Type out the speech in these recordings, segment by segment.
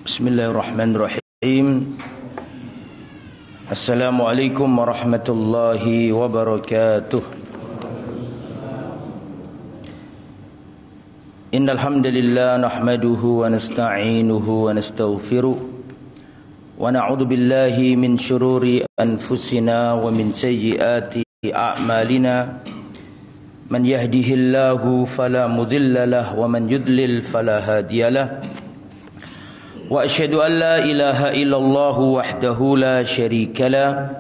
Bismillahirrahmanirrahim. Assalamualaikum warahmatullahi wabarakatuh. Innal hamdalillah nahmaduhu wa nasta'inuhu wa nastaghfiruh wa na'udzu billahi min shururi anfusina wa min sayyiati a'malina. Man yahdihillahu fala mudilla lahu wa man yudlil fala hadiyalah. Wa asyhadu an la ilaha illallah wahdahu la syarika lah.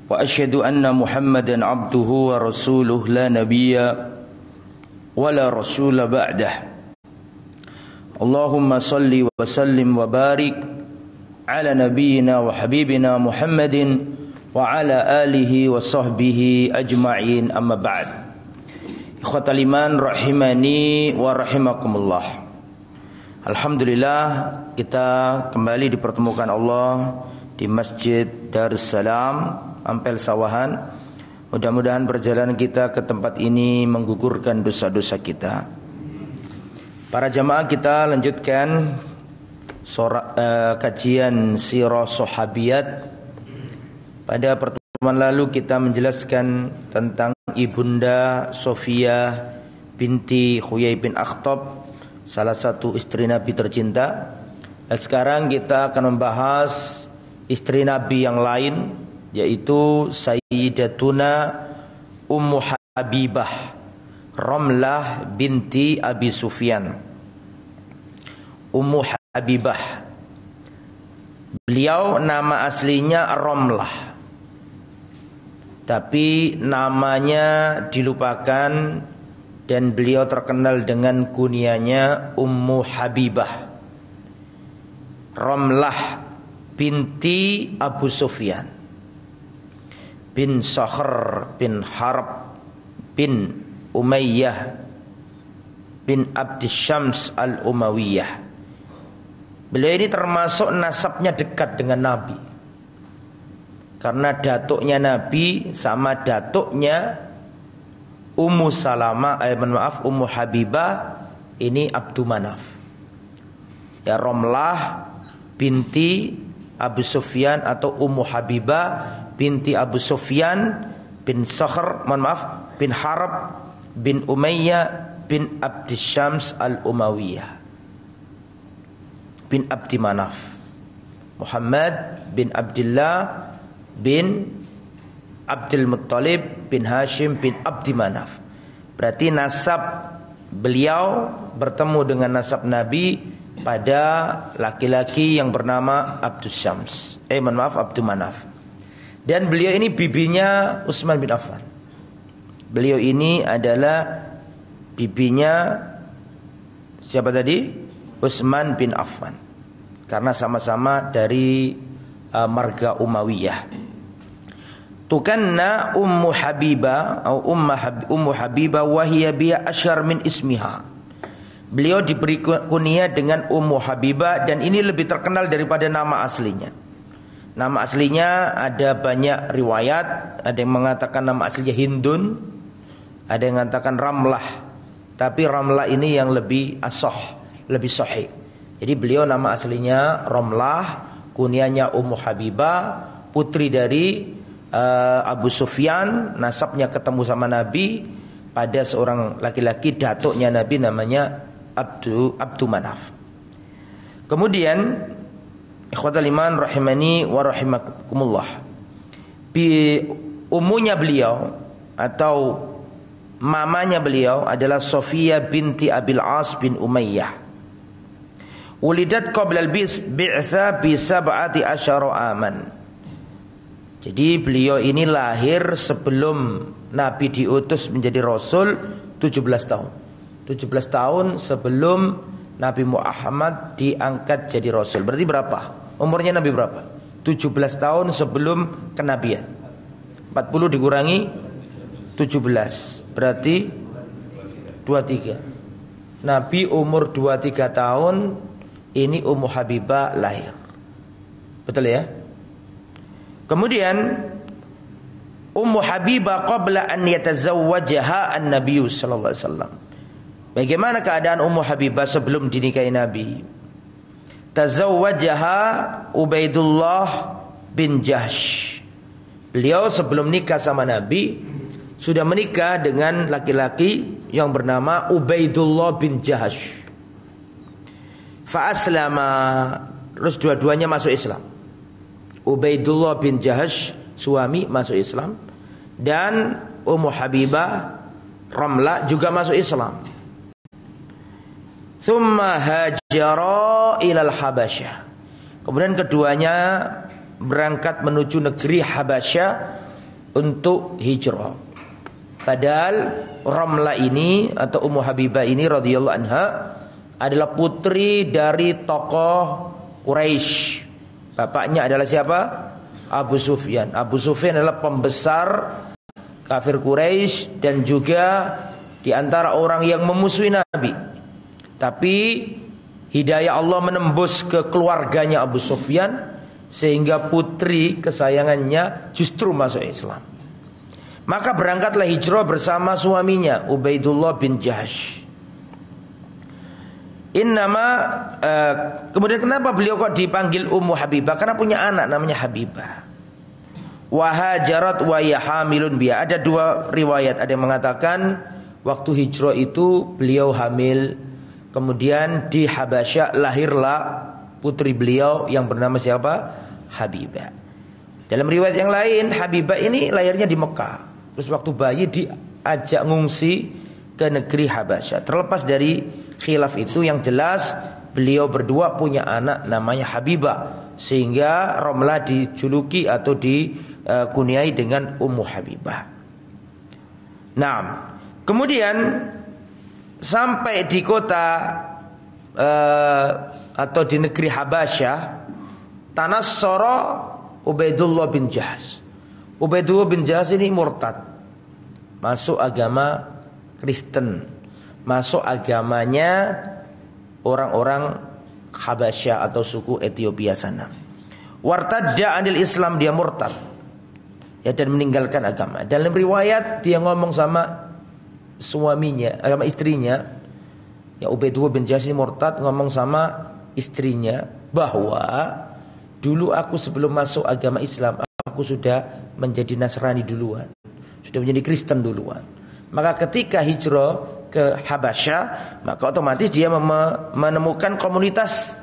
Wa asyhadu anna Muhammadan abduhu wa rasuluh la nabiyya wa la rasula ba'dah. Allahumma salli wa sallim wa barik ala nabiyyina wa habibina Muhammadin wa ala alihi wa sahbihi ajma'in, amma ba'd. Ikhwatal iman rahimani wa rahimakumullah. Alhamdulillah, kita kembali dipertemukan Allah di Masjid Darussalam Ampel Sawahan. Mudah-mudahan perjalanan kita ke tempat ini menggugurkan dosa-dosa kita. Para jamaah, kita lanjutkan kajian sirah sahabiyat. Pada pertemuan lalu kita menjelaskan tentang Ibunda Sofia binti Huyai bin Akhtab, salah satu istri Nabi tercinta. Dan sekarang kita akan membahas istri Nabi yang lain, yaitu Sayyidatuna Ummu Habibah Ramlah binti Abi Sufyan. Ummu Habibah, beliau nama aslinya Ramlah, tapi namanya dilupakan dan beliau terkenal dengan kunyanya Ummu Habibah Ramlah binti Abu Sufyan bin Sakhr bin Harb bin Umayyah bin Abdisyams al-Umayyah. Beliau ini termasuk nasabnya dekat dengan Nabi, karena datuknya Nabi sama datuknya Ummu Ummu Habibah ini Abdu Manaf. Ya, Ramlah binti Abu Sufyan atau Ummu Habibah binti Abu Sufyan bin Sakhr, bin Harb bin Umayyah bin Abdisyams al-Umayyah bin Abdi Manaf. Muhammad bin Abdullah bin Abdul Muttalib bin Hashim bin Abdi Manaf. Berarti nasab beliau bertemu dengan nasab Nabi pada laki-laki yang bernama Abdus Abdu Manaf. Dan beliau ini bibinya Utsman bin Affan. Beliau ini adalah bibinya siapa tadi? Utsman bin Affan. Karena sama-sama dari marga Umayyah. Tukanna Ummu Habibah atau Ummu Habibah wa hiya bi asyar min ismiha. Beliau diberi kunyah dengan Ummu Habibah dan ini lebih terkenal daripada nama aslinya. Nama aslinya ada banyak riwayat, ada yang mengatakan nama aslinya Hindun, ada yang mengatakan Ramlah. Tapi Ramlah ini yang lebih lebih sahih. Jadi beliau nama aslinya Ramlah, kunyahnya Ummu Habibah, putri dari Abu Sufyan, nasabnya ketemu sama Nabi pada seorang laki-laki datuknya Nabi namanya Abdu Manaf. Kemudian ikhwatal iman rahimani wa rahimakumullah, umunya beliau atau mamanya beliau adalah Sofia binti Abil As bin Umayyah. Ulidat qabla al-bi'tsa bi 17 aman. Jadi beliau ini lahir sebelum Nabi diutus menjadi Rasul 17 tahun. 17 tahun sebelum Nabi Muhammad diangkat jadi Rasul. Berarti berapa? Umurnya Nabi berapa? 17 tahun sebelum kenabian. 40 dikurangi 17, berarti 23. Nabi umur 23 tahun, ini Ummu Habibah lahir. Betul ya? Kemudian Ummu Habibah qabla an yatazawwajaha an-nabiy sallallahu alaihi wasallam. Bagaimana keadaan Ummu Habibah sebelum dinikahi Nabi? Tazawwajaha Ubaidullah bin Jahsh. Beliau sebelum nikah sama Nabi sudah menikah dengan laki-laki yang bernama Ubaidullah bin Jahsh. Fa aslama, terus dua-duanya masuk Islam. Ubaidullah bin Jahsh suami masuk Islam, dan Ummu Habibah Ramlah juga masuk Islam. Tsumma hajara ilal Habasyah. Kemudian keduanya berangkat menuju negeri Habasyah untuk hijrah. Padahal Ramlah ini atau Ummu Habibah ini radhiyallahu anha adalah putri dari tokoh Quraisy. Bapaknya adalah siapa? Abu Sufyan. Abu Sufyan adalah pembesar kafir Quraisy dan juga di antara orang yang memusuhi Nabi. Tapi hidayah Allah menembus ke keluarganya Abu Sufyan sehingga putri kesayangannya justru masuk Islam. Maka berangkatlah hijrah bersama suaminya Ubaidullah bin Jahsh. Kemudian kenapa beliau kok dipanggil Ummu Habibah? Karena punya anak namanya Habibah. Wahajarat wa yahamilun biha. Ada dua riwayat, ada yang mengatakan waktu hijrah itu beliau hamil. Kemudian di Habasyah lahirlah putri beliau yang bernama siapa? Habibah. Dalam riwayat yang lain Habibah ini lahirnya di Mekah. Terus waktu bayi diajak ngungsi ke negeri Habasyah. Terlepas dari khilaf itu, yang jelas beliau berdua punya anak namanya Habibah, sehingga Ramlah dijuluki atau dikunyai dengan Ummu Habibah. Nah, kemudian sampai di kota atau di negeri Habasyah, tanassara Ubaidullah bin Jahsh. Ubaidullah bin Jahsh ini murtad, masuk agama Kristen, masuk agamanya orang-orang Habasyah atau suku Ethiopia sana. Wartadda anil Islam, dia murtad ya, dan meninggalkan agama. Dalam riwayat dia ngomong sama suaminya, sama istrinya, ya Ubaidullah bin Jahsh ini murtad, ngomong sama istrinya bahwa dulu aku sebelum masuk agama Islam aku sudah menjadi Nasrani duluan, sudah menjadi Kristen duluan. Maka ketika hijrah ke Habasyah, maka otomatis dia menemukan komunitas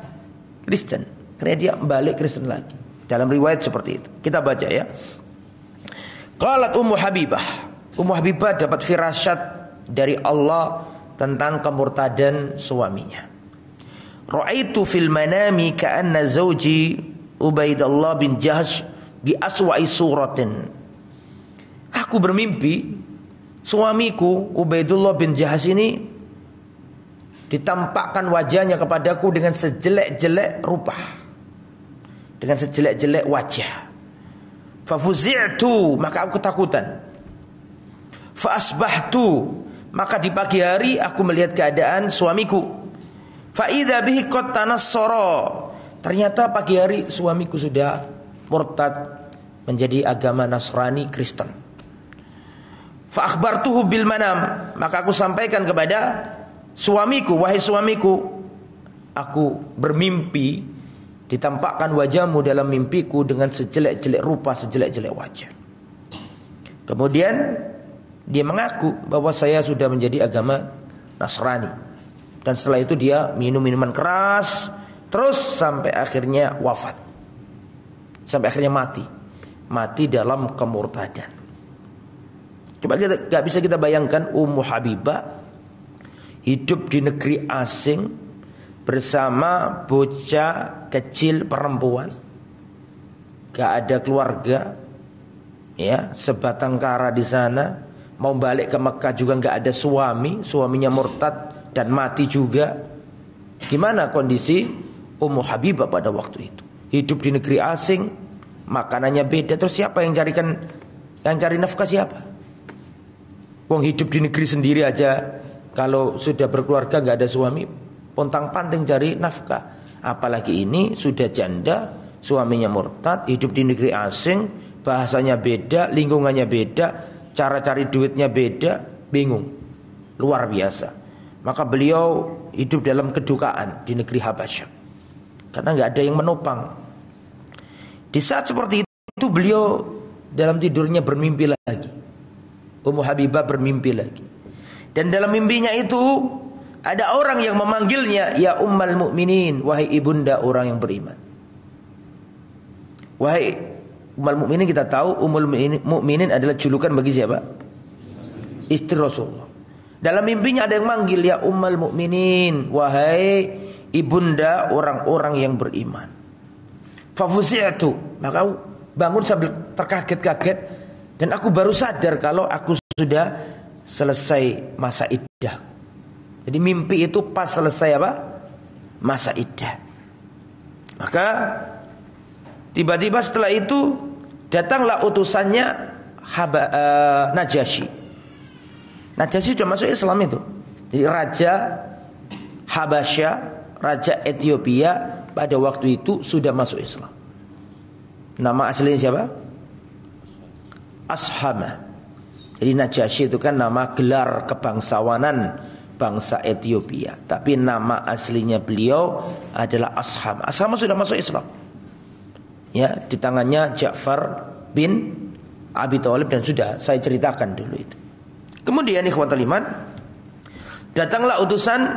Kristen, karena dia balik Kristen lagi. Dalam riwayat seperti itu. Kita baca ya. Qalat Ummu Habibah. Ummu Habibah dapat firasat dari Allah tentang kemurtadan suaminya. Ra'aitu fil manami ka'anna zawji Ubaidullah bin Jahsh bi aswa'i suratin. Aku bermimpi suamiku Ubaidullah bin Jahsh ini ditampakkan wajahnya kepadaku dengan sejelek-jelek rupa, dengan sejelek-jelek wajah. Fafuzi'tu, maka aku ketakutan. Fa asbahtu, maka di pagi hari aku melihat keadaan suamiku. Fa idza bihi qad tanassara, ternyata pagi hari suamiku sudah murtad menjadi agama Nasrani Kristen. Fa akhbartuhu bil manam, maka aku sampaikan kepada suamiku, wahai suamiku, aku bermimpi ditampakkan wajahmu dalam mimpiku dengan sejelek-jelek rupa, sejelek-jelek wajah. Kemudian dia mengaku bahwa saya sudah menjadi agama Nasrani, dan setelah itu dia minum minuman keras terus sampai akhirnya wafat, sampai akhirnya mati dalam kemurtadan. Coba gak bisa kita bayangkan Ummu Habibah hidup di negeri asing bersama bocah kecil perempuan, gak ada keluarga, ya, sebatang kara di sana. Mau balik ke Mekah juga gak ada suami, suaminya murtad dan mati juga. Gimana kondisi Ummu Habibah pada waktu itu? Hidup di negeri asing, makanannya beda. Terus siapa yang cari nafkah siapa? Wong hidup di negeri sendiri aja, kalau sudah berkeluarga gak ada suami, pontang-panting cari nafkah. Apalagi ini sudah janda, suaminya murtad, hidup di negeri asing, bahasanya beda, lingkungannya beda, cara cari duitnya beda, bingung. Luar biasa. Maka beliau hidup dalam kedukaan di negeri Habasyah karena nggak ada yang menopang. Di saat seperti itu beliau dalam tidurnya bermimpi lagi. Ummu Habibah bermimpi lagi. Dan dalam mimpinya itu ada orang yang memanggilnya, ya Ummul Mukminin, wahai ibunda orang yang beriman. Wahai Ummul Mukminin, kita tahu Ummul Mukminin adalah julukan bagi siapa? Istri Rasulullah. Dalam mimpinya ada yang manggil, ya Ummul Mukminin, wahai ibunda orang-orang yang beriman. Fafusi'tu, maka bangun sambil terkaget-kaget, dan aku baru sadar kalau aku sudah selesai masa iddah. Jadi mimpi itu pas selesai apa? Masa iddah. Maka tiba-tiba setelah itu datanglah utusannya Najasyi. Najasyi sudah masuk Islam itu. Jadi Raja Habasyah, Raja Ethiopia pada waktu itu sudah masuk Islam. Nama aslinya siapa? Ashama. Jadi Najasyi itu kan nama gelar kebangsawanan bangsa Ethiopia. Tapi nama aslinya beliau adalah Ashama. Ashama sudah masuk Islam. Ya, di tangannya Ja'far bin Abi Thalib, dan sudah saya ceritakan dulu itu. Kemudian ikhwatul iman, datanglah utusan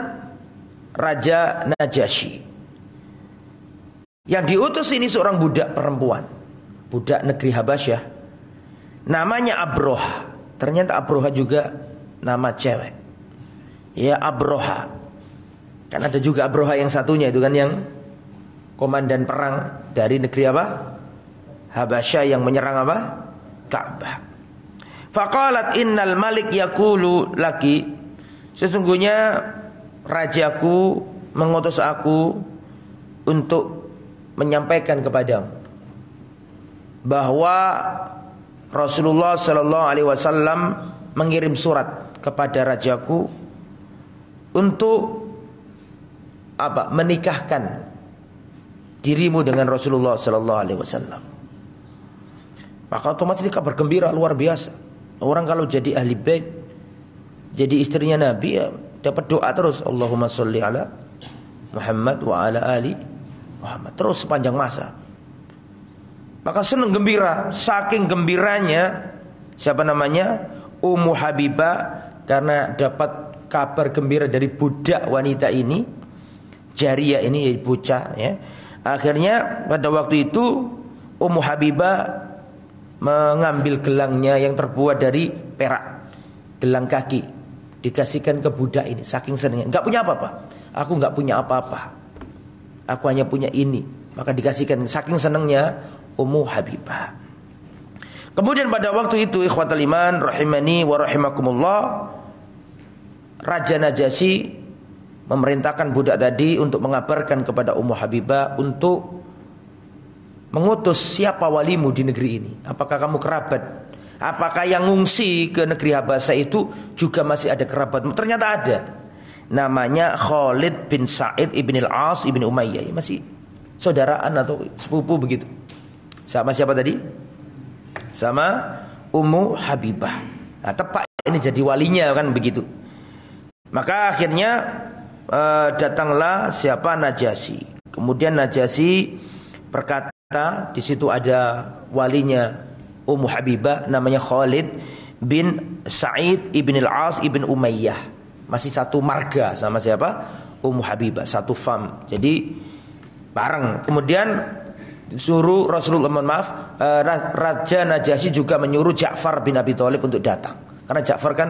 Raja Najasyi. Yang diutus ini seorang budak perempuan, budak negeri Habasyah, namanya Abroha. Ternyata Abroha juga nama cewek. Ya, Abroha. Kan ada juga Abroha yang satunya itu kan, yang komandan perang dari negeri apa? Habasyah yang menyerang apa? Ka'bah. Faqalat innal malik yaqulu laki, sesungguhnya rajaku mengutus aku untuk menyampaikan kepadamu bahwa Rasulullah sallallahu alaihi wasallam mengirim surat kepada rajaku untuk apa? Menikahkan dirimu dengan Rasulullah sallallahu alaihi wasallam. Maka otomatis ini kabar gembira luar biasa. Orang kalau jadi ahli bait, jadi istrinya Nabi, ya dapat doa terus, Allahumma sholli ala Muhammad wa ala ali Muhammad, terus sepanjang masa. Maka senang gembira, saking gembiranya siapa namanya? Ummu Habibah, karena dapat kabar gembira dari budak wanita ini, Jariyah ini, bocah ya. Akhirnya pada waktu itu Ummu Habibah mengambil gelangnya yang terbuat dari perak, gelang kaki, dikasihkan ke budak ini, saking senangnya. Enggak punya apa-apa. Aku enggak punya apa-apa. Aku hanya punya ini. Maka dikasihkan, saking senangnya Ummu Habibah. Kemudian pada waktu itu ikhwatul iman rahimani wa rahimakumullah, Raja Najasyi memerintahkan budak tadi untuk mengabarkan kepada Ummu Habibah untuk mengutus siapa walimu di negeri ini. Apakah kamu kerabat? Apakah yang ngungsi ke negeri Habasyah itu juga masih ada kerabatmu? Ternyata ada. Namanya Khalid bin Sa'id ibn al-As ibn Umayyah. Masih saudaraan atau sepupu begitu. Sama siapa tadi? Sama Ummu Habibah. Nah, tepat ini jadi walinya kan begitu. Maka akhirnya datanglah siapa? Najasyi. Kemudian Najasyi berkata, di situ ada walinya Ummu Habibah, namanya Khalid bin Sa'id ibn al-As ibn Umayyah. Masih satu marga sama siapa? Ummu Habibah, satu fam. Jadi bareng. Kemudian suruh Rasulullah, Raja Najasyi juga menyuruh Ja'far bin Abi Thalib untuk datang. Karena Ja'far kan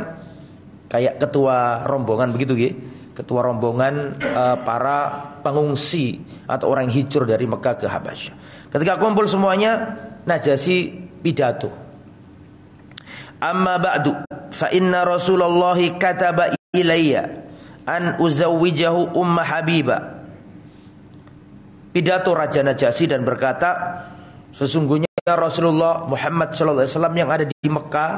kayak ketua rombongan begitu gitu. Ketua rombongan para pengungsi atau orang yang hijrah dari Mekah ke Habasyah. Ketika kumpul semuanya, Najasyi pidato. Amma ba'du, fa inna Rasulullah kataba ilayya an uzawwijahu Umma Habibah. Pidato Raja Najasyi dan berkata, sesungguhnya Rasulullah Muhammad sallallahu alaihi wasallam yang ada di Mekah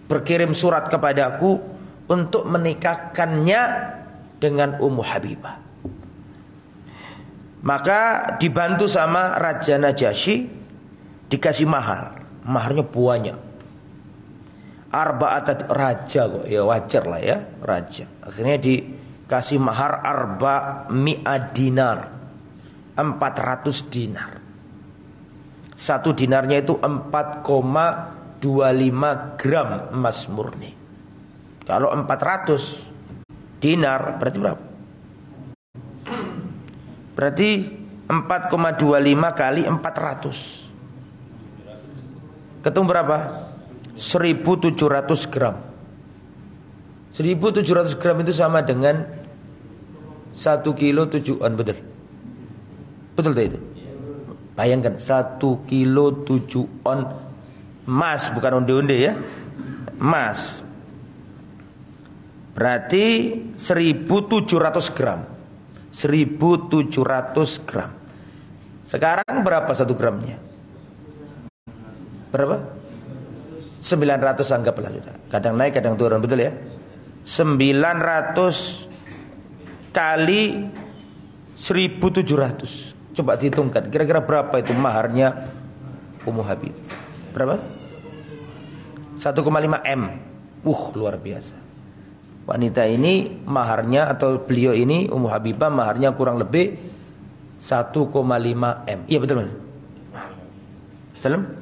berkirim surat kepadaku untuk menikahkannya dengan Ummu Habibah. Maka dibantu sama Raja Najasyi, dikasih mahar. Maharnya banyak. arba'at raja kok. Ya wajar lah ya, raja. Akhirnya dikasih mahar mi'ad dinar. 400 dinar. Satu dinarnya itu 4,25 gram emas murni. Kalau 400 dinar berarti berapa? Berarti 4,25 kali 400. Ketemu berapa? 1.700 gram. 1.700 gram itu sama dengan 1 kilo 7 on, betul? Betul tak itu? Bayangkan 1 kilo 7 on emas, bukan onde-onde ya. Emas. Berarti 1.700 gram. 1.700 gram. Sekarang berapa 1 gramnya? Berapa? 900 anggaplah sudah. Kadang naik kadang turun, betul ya? 900 kali 1.700. Coba dihitungkan, kira-kira berapa itu maharnya Ummu Habib? Berapa? 1,5 M. Luar biasa. Wanita ini maharnya, atau beliau ini Ummu Habibah maharnya kurang lebih 1,5 M. Iya betul Mas? Betul?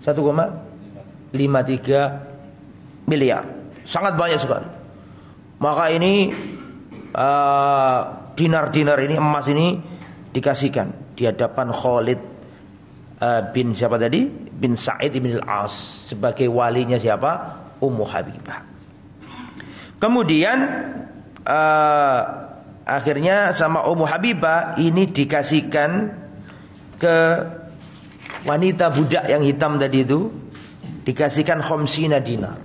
1,53 miliar. Sangat banyak sekali. Maka ini dinar-dinar ini, emas ini dikasihkan di hadapan Khalid bin siapa tadi? Bin Sa'id bin Al-As sebagai walinya siapa? Ummu Habibah. Kemudian akhirnya sama Ummu Habibah ini dikasihkan ke wanita budak yang hitam tadi itu, dikasihkan khomsina dinar.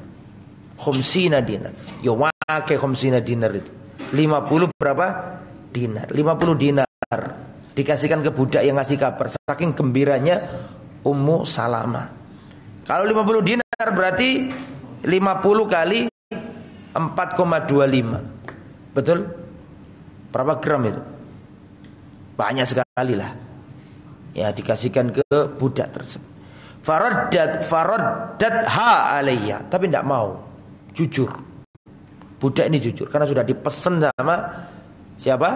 Khomsina dinar. Ya wake khomsina dinar itu. 50 berapa? Dinar. 50 dinar dikasihkan ke budak yang ngasih kabar. Saking gembiranya Ummu Salamah. Kalau 50 dinar berarti 50 kali 4,25. Betul? Berapa gram itu? Banyak sekali lah. Ya, dikasihkan ke budak tersebut. Faraddat ha alayya, tapi tidak mau. Jujur. Budak ini jujur karena sudah dipesan sama siapa?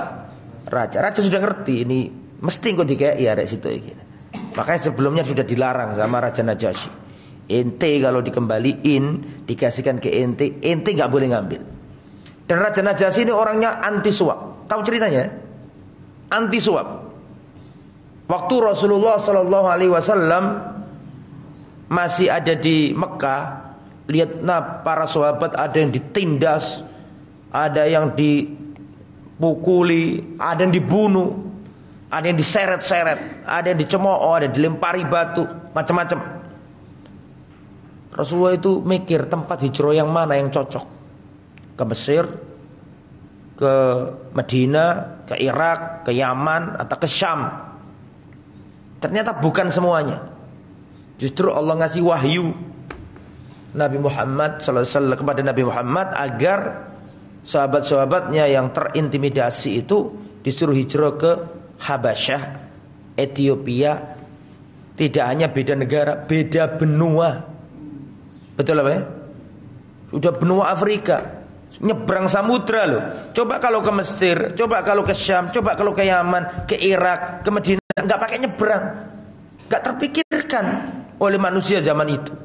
Raja. Raja sudah ngerti ini mesti kok dikei ya rek situ iki. Makanya sebelumnya sudah dilarang sama Raja Najasyi. Ente kalau dikembaliin, dikasihkan ke ente enggak boleh ngambil. Dan Raja Najasyi ini orangnya anti suap. Tahu ceritanya? Anti suap. Waktu Rasulullah SAW masih ada di Mekah, lihat para sahabat ada yang ditindas, ada yang dipukuli, ada yang dibunuh, ada yang diseret-seret, ada yang dicemooh, ada yang dilempari batu, macam-macam. Rasulullah itu mikir tempat hijrah yang mana yang cocok. Ke Mesir, ke Madinah, ke Irak, ke Yaman, atau ke Syam. Ternyata bukan semuanya. Justru Allah ngasih wahyu Nabi Muhammad SAW kepada Nabi Muhammad agar sahabat-sahabatnya yang terintimidasi itu disuruh hijrah ke Habasyah, Ethiopia. Tidak hanya beda negara, beda benua. Betul apa ya? Sudah benua Afrika, nyebrang samudra loh. Coba kalau ke Mesir, coba kalau ke Syam, coba kalau ke Yaman, ke Irak, ke Madinah, nggak pakai nyebrang, nggak terpikirkan oleh manusia zaman itu.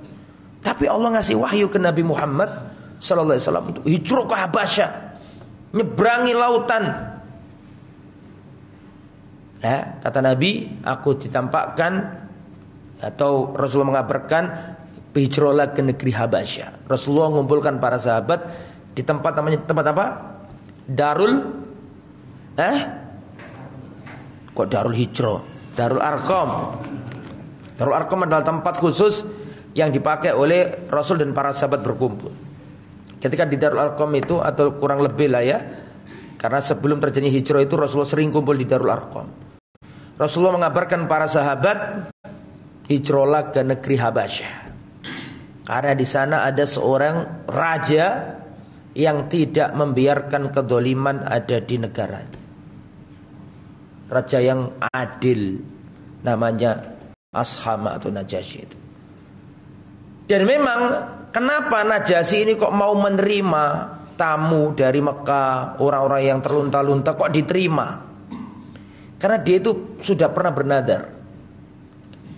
Tapi Allah ngasih wahyu ke Nabi Muhammad sallallahu alaihi wasallam untuk hijrah ke Habasyah, nyebrangi lautan. Ya, kata Nabi, aku ditampakkan atau Rasulullah mengabarkan hijrahlah ke negeri Habasyah. Rasulullah mengumpulkan para sahabat di tempat namanya tempat apa? Kok Darul Hijrah? Darul Arqam. Darul Arqam adalah tempat khusus yang dipakai oleh Rasul dan para sahabat berkumpul. Ketika di Darul Arqam itu, atau kurang lebih lah ya, karena sebelum terjadi hijrah itu Rasulullah sering kumpul di Darul Arqam. Rasulullah mengabarkan para sahabat hijrahlah ke negeri Habasyah. Karena di sana ada seorang raja yang tidak membiarkan kedoliman ada di negaranya. Raja yang adil, namanya Ashama atau Najasyi itu. Dan memang kenapa Najasyi ini kok mau menerima tamu dari Mekah, orang-orang yang terlunta-lunta kok diterima? Karena dia itu sudah pernah bernadar.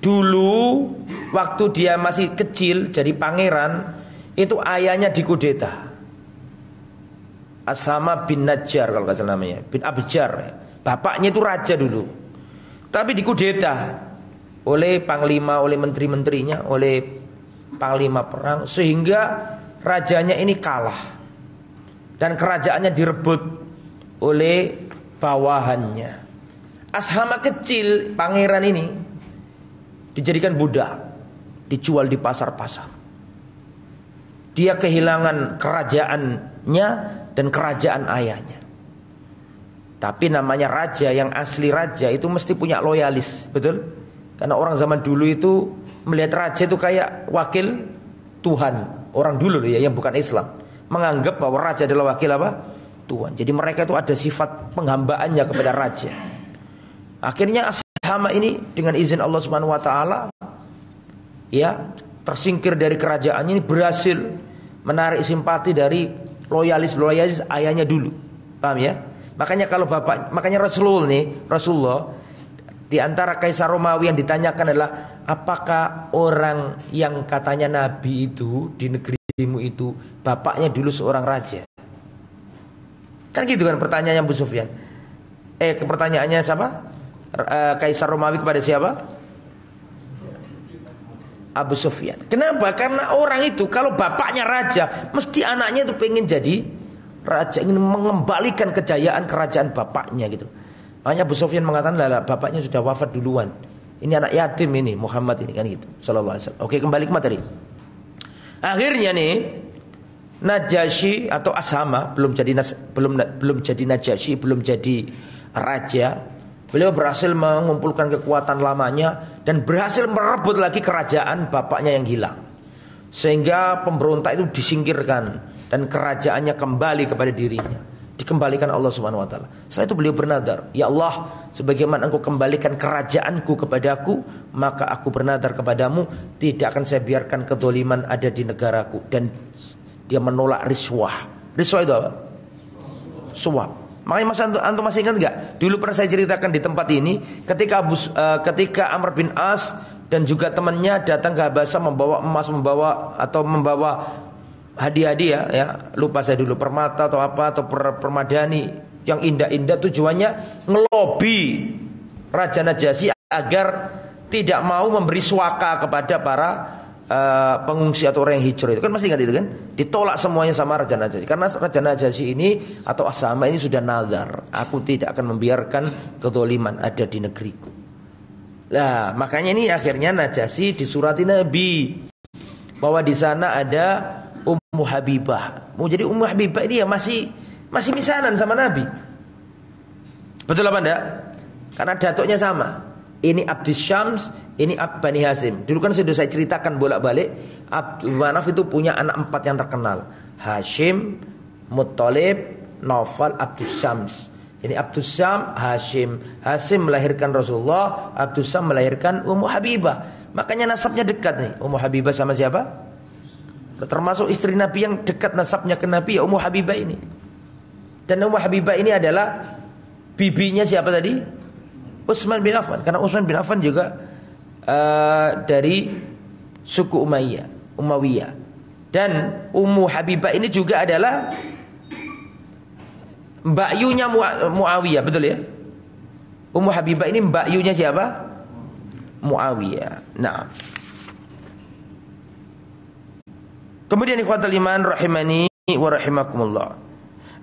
Dulu waktu dia masih kecil jadi pangeran, itu ayahnya dikudeta. Ashama bin Najjar kalau nggak salah namanya, bin Abjar. Bapaknya itu raja dulu, tapi dikudeta oleh panglima, oleh menteri-menterinya, oleh panglima perang, sehingga rajanya ini kalah dan kerajaannya direbut oleh bawahannya. Ashama kecil pangeran ini dijadikan budak, dijual di pasar-pasar. Dia kehilangan kerajaannya dan kerajaan ayahnya. Tapi namanya raja, yang asli raja itu mesti punya loyalis, betul? Karena orang zaman dulu itu melihat raja itu kayak wakil Tuhan. Orang dulu ya, yang bukan Islam, menganggap bahwa raja adalah wakil apa? Tuhan. Jadi mereka itu ada sifat penghambaannya kepada raja. Akhirnya Ashama ini dengan izin Allah Subhanahu wa taala ya, tersingkir dari kerajaannya, ini berhasil menarik simpati dari loyalis ayahnya dulu. Paham ya? Makanya kalau makanya Rasulullah di antara kaisar Romawi yang ditanyakan adalah, apakah orang yang katanya nabi itu di negerimu itu bapaknya dulu seorang raja? Kan gitu kan pertanyaannya Abu Sufyan. Pertanyaannya siapa? Kaisar Romawi kepada siapa? Abu Sufyan. Kenapa? Karena orang itu kalau bapaknya raja, mesti anaknya itu pengen jadi raja, ingin mengembalikan kejayaan kerajaan bapaknya gitu. Makanya Abu Sufyan mengatakan, lah bapaknya sudah wafat duluan. Ini anak yatim ini, Muhammad ini kan gitu. Sallallahu alaihi wasallam. Oke, kembali ke materi. Akhirnya nih Najasyi atau Ashama belum jadi Najasyi, belum jadi raja. Beliau berhasil mengumpulkan kekuatan lamanya dan berhasil merebut lagi kerajaan bapaknya yang hilang. Sehingga pemberontak itu disingkirkan dan kerajaannya kembali kepada dirinya, dikembalikan Allah Subhanahu wa taala. Setelah itu beliau bernadar, ya Allah, sebagaimana Engkau kembalikan kerajaanku kepadaku, maka aku bernadar kepadamu tidak akan saya biarkan kedoliman ada di negaraku. Dan dia menolak riswah. Riswah itu apa? Suap. Makanya Mas antum masih ingat enggak? Dulu pernah saya ceritakan di tempat ini, ketika Amr bin As dan juga temannya datang ke Habasah membawa emas, membawa hadiah-hadiah ya, lupa saya dulu, permata atau apa, atau permadani yang indah-indah, tujuannya ngelobi Raja Najasyi agar tidak mau memberi suaka kepada para pengungsi atau orang yang hijrah itu. Kan masih ingat itu kan? Ditolak semuanya sama Raja Najasyi. Karena Raja Najasyi ini atau Ashama ini sudah nazar, aku tidak akan membiarkan kezaliman ada di negeriku. Lah, makanya ini akhirnya Najasyi disurati Nabi bahwa di sana ada Ummu Habibah. Mau jadi Ummu Habibah ini ya masih misanan sama Nabi. Betul apa enggak? Karena datuknya sama. Ini Abdus Syams, ini Bani Hasim. Dulu kan sudah saya ceritakan bolak-balik, Abdul Manaf itu punya anak 4 yang terkenal. Hashim, Muttalib, Naufal, Abdus Syams. Jadi Abdus Syam, Hashim melahirkan Rasulullah, Abdus Syam melahirkan Ummu Habibah. Makanya nasabnya dekat nih. Ummu Habibah sama siapa? Termasuk istri Nabi yang dekat nasabnya ke Nabi ya Ummu Habibah ini. Dan Ummu Habibah ini adalah bibinya siapa tadi? Utsman bin Affan. Karena Utsman bin Affan juga dari suku Umayyah. Dan Ummu Habibah ini juga adalah mbakyunya Muawiyah, betul ya? Ummu Habibah ini mbakyunya siapa? Muawiyah. Nah. Kemudian ikhwatul iman rahimani wa rahimakumullah.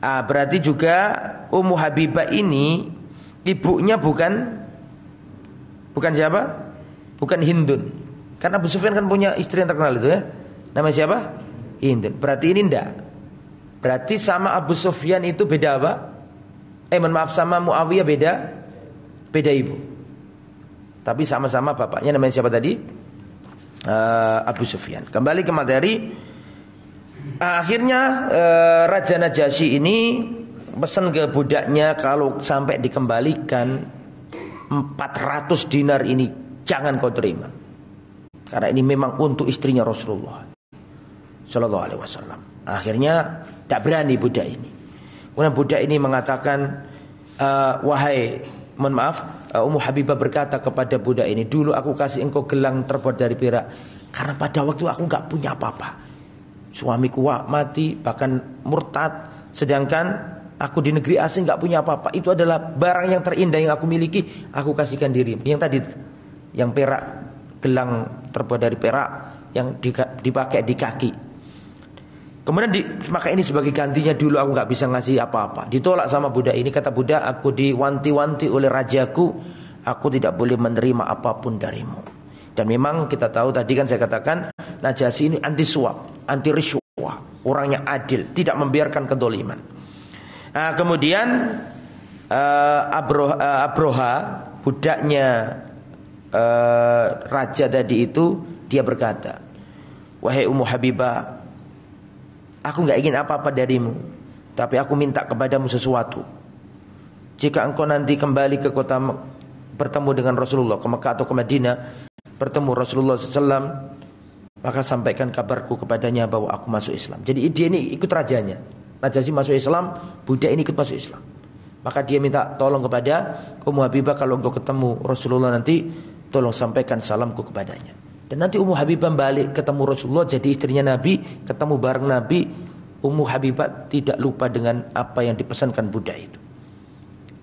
Berarti juga Ummu Habibah ini ibunya bukan siapa? Bukan Hindun. Karena Abu Sufyan kan punya istri yang terkenal itu ya. Namanya siapa? Hindun. Berarti ini enggak. Berarti sama Abu Sufyan itu beda apa? Sama Muawiyah beda ibu. Tapi sama-sama bapaknya namanya siapa tadi? Abu Sufyan. Kembali ke materi. Akhirnya Raja Najasyi ini pesan ke budaknya, kalau sampai dikembalikan 400 dinar ini jangan kau terima. karena ini memang untuk istrinya Rasulullah Shallallahu Alaihi Wasallam. Akhirnya tak berani budak ini. Kemudian budak ini mengatakan, mohon maaf, Ummu Habibah berkata kepada budak ini, dulu aku kasih engkau gelang terbuat dari perak karena pada waktu aku nggak punya apa-apa. Suamiku mati, bahkan murtad, sedangkan aku di negeri asing nggak punya apa-apa. Itu adalah barang yang terindah yang aku miliki. Aku kasihkan diri. Yang tadi, yang perak, gelang terbuat dari perak yang dipakai di kaki. Kemudian maka ini sebagai gantinya, dulu aku nggak bisa ngasih apa-apa. Ditolak sama budak ini. Kata budak, aku diwanti-wanti oleh rajaku, aku tidak boleh menerima apapun darimu. Dan memang kita tahu tadi kan saya katakan, Najasyi ini anti suap, anti riswah, orangnya adil, tidak membiarkan kedoliman. Kemudian Abroha, budaknya raja tadi itu, dia berkata, wahai Ummu Habibah, aku nggak ingin apa-apa darimu, tapi aku minta kepadamu sesuatu. Jika engkau nanti kembali ke kota, bertemu dengan Rasulullah ke Mekah atau ke Madinah, bertemu Rasulullah SAW, maka sampaikan kabarku kepadanya bahwa aku masuk Islam. Jadi dia ini ikut rajanya. Najasyi masuk Islam, budak ini ikut masuk Islam. Maka dia minta tolong kepada Ummu Habibah, kalau engkau ketemu Rasulullah nanti, tolong sampaikan salamku kepadanya. Dan nanti Ummu Habibah balik ketemu Rasulullah, jadi istrinya Nabi, ketemu bareng Nabi. Ummu Habibah tidak lupa dengan apa yang dipesankan budak itu.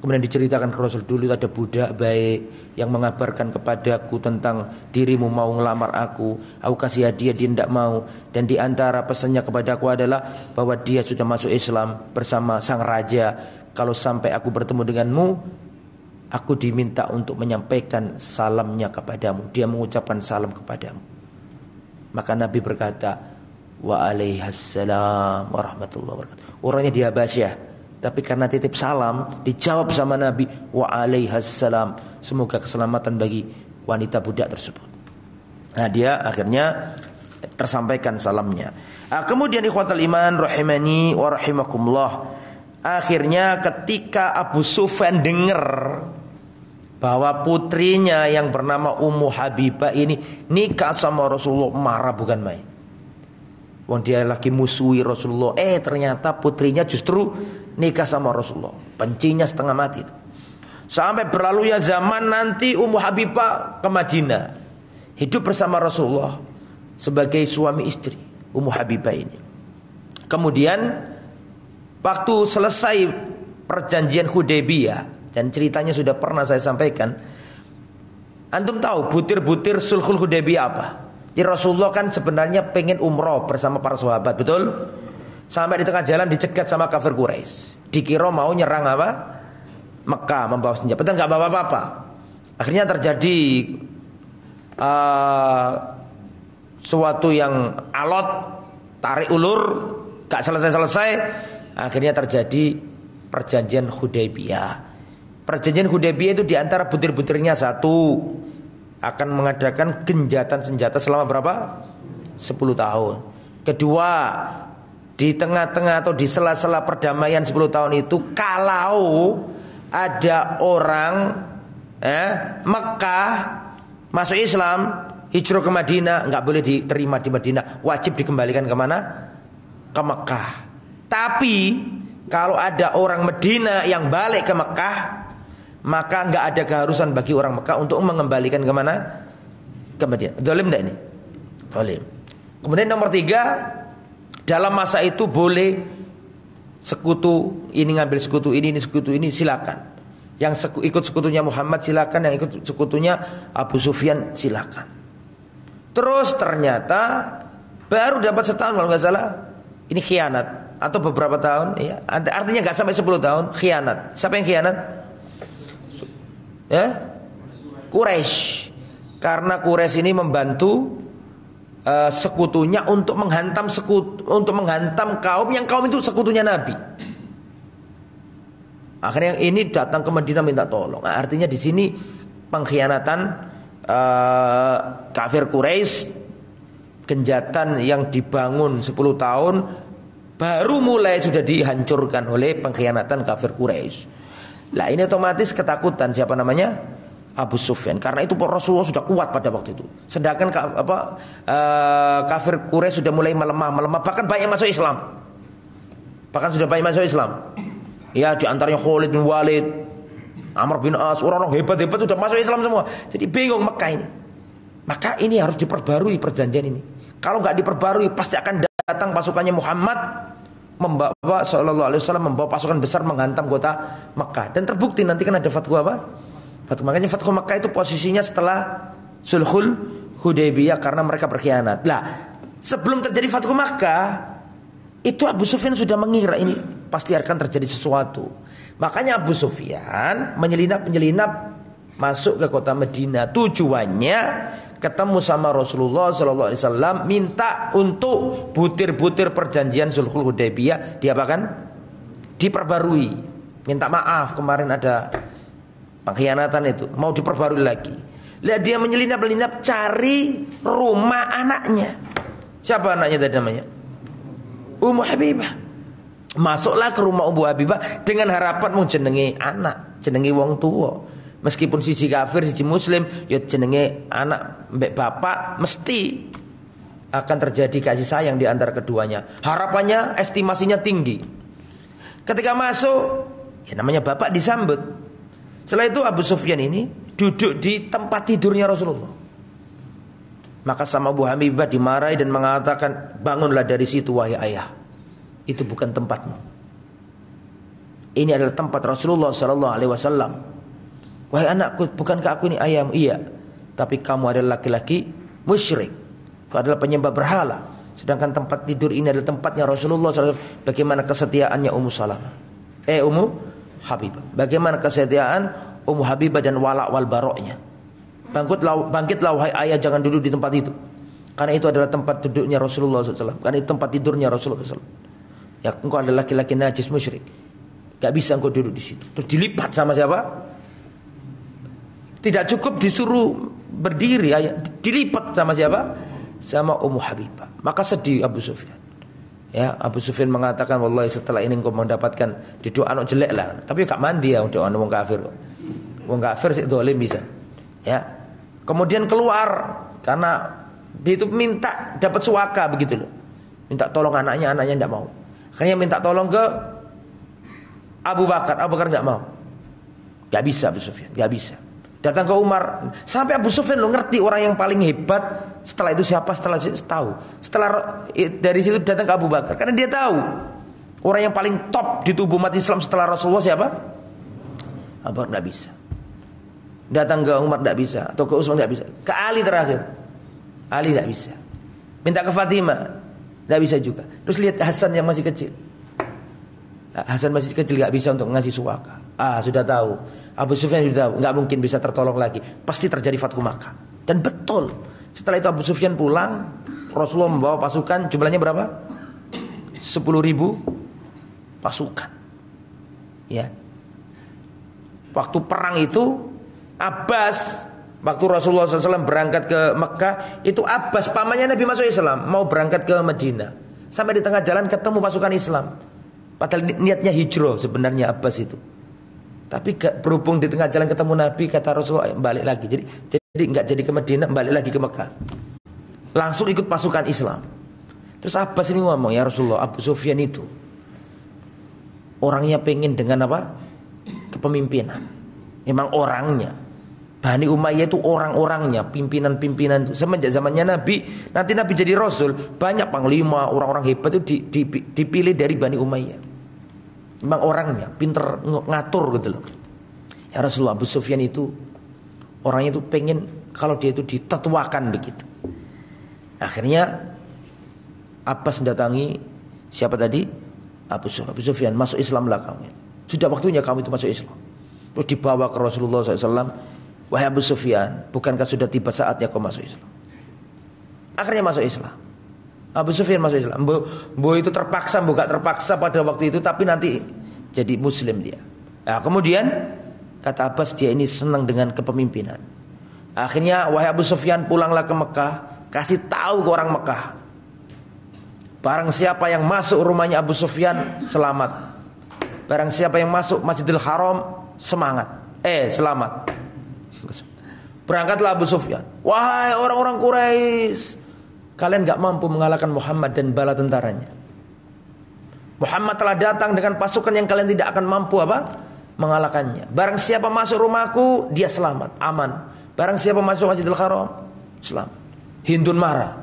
Kemudian diceritakan ke Rasul, dulu ada budak baik yang mengabarkan kepadaku tentang dirimu mau ngelamar aku kasih hadiah, dia tidak mau. Dan di antara pesannya kepadaku adalah bahwa dia sudah masuk Islam bersama sang raja. Kalau sampai aku bertemu denganmu, aku diminta untuk menyampaikan salamnya kepadamu. Dia mengucapkan salam kepadamu. Maka Nabi berkata, waalaikumsalam warahmatullahi wabarakatuh. Orangnya di Habasyah, tapi karena titip salam, dijawab sama Nabi, waalaikumsalam. Semoga keselamatan bagi wanita budak tersebut. Nah, dia akhirnya tersampaikan salamnya. Kemudian ikhwatal iman rahimani wa rahimakumullah, akhirnya ketika Abu Sufyan dengar bahwa putrinya yang bernama Ummu Habibah ini nikah sama Rasulullah, marah bukan main. Wong dia lagi musuhi Rasulullah, ternyata putrinya justru nikah sama Rasulullah. Bencinya setengah mati itu. Sampai berlalu ya zaman, nanti Ummu Habibah ke Madinah, hidup bersama Rasulullah sebagai suami istri Ummu Habibah ini. Kemudian waktu selesai perjanjian Hudaybiyah, dan ceritanya sudah pernah saya sampaikan, antum tahu butir-butir sulhul Hudaybiyah apa? Jadi Rasulullah kan sebenarnya pengen umroh bersama para sahabat, betul? Sampai di tengah jalan dicegat sama kafir Quraisy. Dikira mau nyerang apa? Mekah, membawa senjata. Betul, nggak bawa apa-apa. Akhirnya terjadi suatu yang alot, tarik ulur, gak selesai-selesai. Akhirnya terjadi perjanjian Hudaybiyah. Perjanjian Hudaybiyah itu diantara butir-butirnya satu, akan mengadakan genjatan senjata selama berapa? 10 tahun. Kedua, di tengah-tengah atau di sela-sela perdamaian 10 tahun itu, kalau ada orang Mekah masuk Islam, hijrah ke Madinah, nggak boleh diterima di Madinah, wajib dikembalikan kemana? Ke Mekah. Tapi kalau ada orang Madinah yang balik ke Mekah, maka nggak ada keharusan bagi orang Mekah untuk mengembalikan kemana? Ke Madinah. Zalim enggak ini? Zalim. Kemudian nomor 3, dalam masa itu boleh sekutu ini ngambil sekutu ini sekutu ini, silakan. Yang ikut sekutunya Muhammad silakan, yang ikut sekutunya Abu Sufyan silakan. Terus ternyata baru dapat setahun kalau nggak salah, ini khianat atau beberapa tahun, ya. Artinya nggak sampai 10 tahun khianat. Siapa yang khianat? Quraisy. Karena Quraisy ini membantu sekutunya untuk menghantam kaum yang kaum itu sekutunya Nabi. Akhirnya ini datang ke Madinah minta tolong. Nah, artinya di sini pengkhianatan kafir Quraisy, genjatan yang dibangun 10 tahun baru mulai sudah dihancurkan oleh pengkhianatan kafir Quraisy. Lah ini otomatis ketakutan siapa namanya? Abu Sufyan, karena itu Rasulullah sudah kuat pada waktu itu. Sedangkan kafir Quraisy sudah mulai melemah, bahkan banyak masuk Islam. Ya, di antaranya Khalid bin Walid, Amr bin As, orang-orang hebat-hebat sudah masuk Islam semua. Jadi bingung Mekah ini. Maka ini harus diperbarui perjanjian ini. Kalau nggak diperbarui, pasti akan datang pasukannya Muhammad membawa sallallahu alaihi wasallam membawa pasukan besar menghantam kota Mekah. Dan terbukti nanti kan ada fatwa apa? Makanya Fathu Makkah itu posisinya setelah Sulhul Hudaybiyah karena mereka berkhianat. Lah, sebelum terjadi Fathu Makkah, itu Abu Sufyan sudah mengira ini pasti akan terjadi sesuatu. Makanya Abu Sufyan menyelinap masuk ke kota Madinah. Tujuannya ketemu sama Rasulullah sallallahu alaihi wasallam, minta untuk butir-butir perjanjian Sulhul Hudaybiyah diapakan? Diperbarui. Minta maaf kemarin ada pengkhianatan itu, mau diperbarui lagi. Lihat dia menyelinap cari rumah anaknya. Siapa anaknya tadi namanya? Ummu Habibah. Masuklah ke rumah Ummu Habibah dengan harapan mau jenenge anak, jenenge wong tua. Meskipun siji kafir, siji muslim, ya jenenge anak mbek bapak mesti akan terjadi kasih sayang di antara keduanya. Harapannya, estimasinya tinggi. Ketika masuk, ya namanya bapak disambut. Setelah itu Abu Sufyan ini duduk di tempat tidurnya Rasulullah. Maka sama Abu Habibah dimarahi dan mengatakan, bangunlah dari situ wahai ayah. Itu bukan tempatmu. Ini adalah tempat Rasulullah sallallahu alaihi wasallam. Wahai anakku, bukankah aku ini ayahmu? Iya. Tapi kamu adalah laki-laki musyrik. Kau adalah penyembah berhala. Sedangkan tempat tidur ini adalah tempatnya Rasulullah sallallahu alaihi wasallam. Bagaimana kesetiaannya Ummu Salamah? Ummu Habibah. Bagaimana kesetiaan Ummu Habibah dan wala wal baroknya? Bangkitlah wahai ayah, jangan duduk di tempat itu. Karena itu adalah tempat duduknya Rasulullah SAW. Karena itu tempat tidurnya Rasulullah SAW. Ya, engkau adalah laki-laki najis musyrik. Gak bisa engkau duduk di situ. Terus dilipat sama siapa? Tidak cukup disuruh berdiri, ayah, dilipat sama siapa? Sama Ummu Habibah. Maka sedih Abu Sufyan. Ya, Abu Sufyan mengatakan, wallahi setelah ini engkau mendapatkan di doa anak jelek lah. Tapi gak mandi ya doa wong kafir. Wong kafir sih dolim bisa. Ya. Kemudian keluar karena dia itu minta dapat suaka begitu loh. Minta tolong anaknya tidak mau. Akhirnya minta tolong ke Abu Bakar. Abu Bakar gak mau. Gak bisa Abu Sufyan, gak bisa. Datang ke Umar. Sampai Abu Sufyan lo ngerti orang yang paling hebat setelah itu siapa, setelah tahu. Setelah dari situ datang ke Abu Bakar. Karena dia tahu orang yang paling top di tubuh umat Islam setelah Rasulullah siapa? Abu Bakar gak bisa. Datang ke Umar gak bisa. Atau ke Utsman gak bisa. Ke Ali terakhir. Ali gak bisa. Minta ke Fatimah gak bisa juga. Terus lihat Hasan yang masih kecil. Hasan masih kecil gak bisa untuk ngasih suaka. Sudah tahu. Abu Sufyan sudah tahu gak mungkin bisa tertolong lagi. Pasti terjadi Fathu Makkah. Dan betul. Setelah itu Abu Sufyan pulang. Rasulullah membawa pasukan. Jumlahnya berapa? 10.000 pasukan. Ya. Waktu perang itu Abbas, waktu Rasulullah SAW berangkat ke Mekah, itu Abbas pamannya Nabi masuk Islam, mau berangkat ke Madinah. Sampai di tengah jalan ketemu pasukan Islam. Padahal niatnya hijrah sebenarnya Abbas itu. Tapi berhubung di tengah jalan ketemu Nabi, kata Rasulullah balik lagi. Jadi nggak jadi ke Madinah, balik lagi ke Mekah. Langsung ikut pasukan Islam. Terus Abbas ini ngomong, ya Rasulullah, Abu Sufyan itu orangnya pengen dengan apa? Kepemimpinan. Memang orangnya. Bani Umayyah itu orang-orangnya, pimpinan-pimpinan itu. Semenjak zamannya Nabi, nanti Nabi jadi Rasul, banyak panglima, orang-orang hebat itu dipilih dari Bani Umayyah. Memang orangnya, pinter ngatur gitu loh. Ya Rasulullah, Abu Sufyan itu orangnya itu pengen kalau dia itu ditetuakan begitu. Akhirnya Abbas mendatangi siapa tadi? Abu Sufyan, masuk Islamlah kamu. Sudah waktunya kamu itu masuk Islam. Terus dibawa ke Rasulullah SAW. Wahai Abu Sufyan, bukankah sudah tiba saatnya kau masuk Islam? Akhirnya masuk Islam. Abu Sufyan masuk Islam. Bu itu terpaksa, bukan terpaksa pada waktu itu, tapi nanti jadi Muslim dia. Nah, kemudian kata Abbas, dia ini senang dengan kepemimpinan. Akhirnya wahai Abu Sufyan, pulanglah ke Mekah, kasih tahu ke orang Mekah, barang siapa yang masuk rumahnya Abu Sufyan selamat. Barang siapa yang masuk Masjidil Haram selamat. Berangkatlah Abu Sufyan. Wahai orang-orang Quraisy, kalian gak mampu mengalahkan Muhammad dan bala tentaranya. Muhammad telah datang dengan pasukan yang kalian tidak akan mampu mengalahkannya. Barang siapa masuk rumahku, dia selamat, aman. Barang siapa masuk Masjidil Haram, selamat. Hindun marah.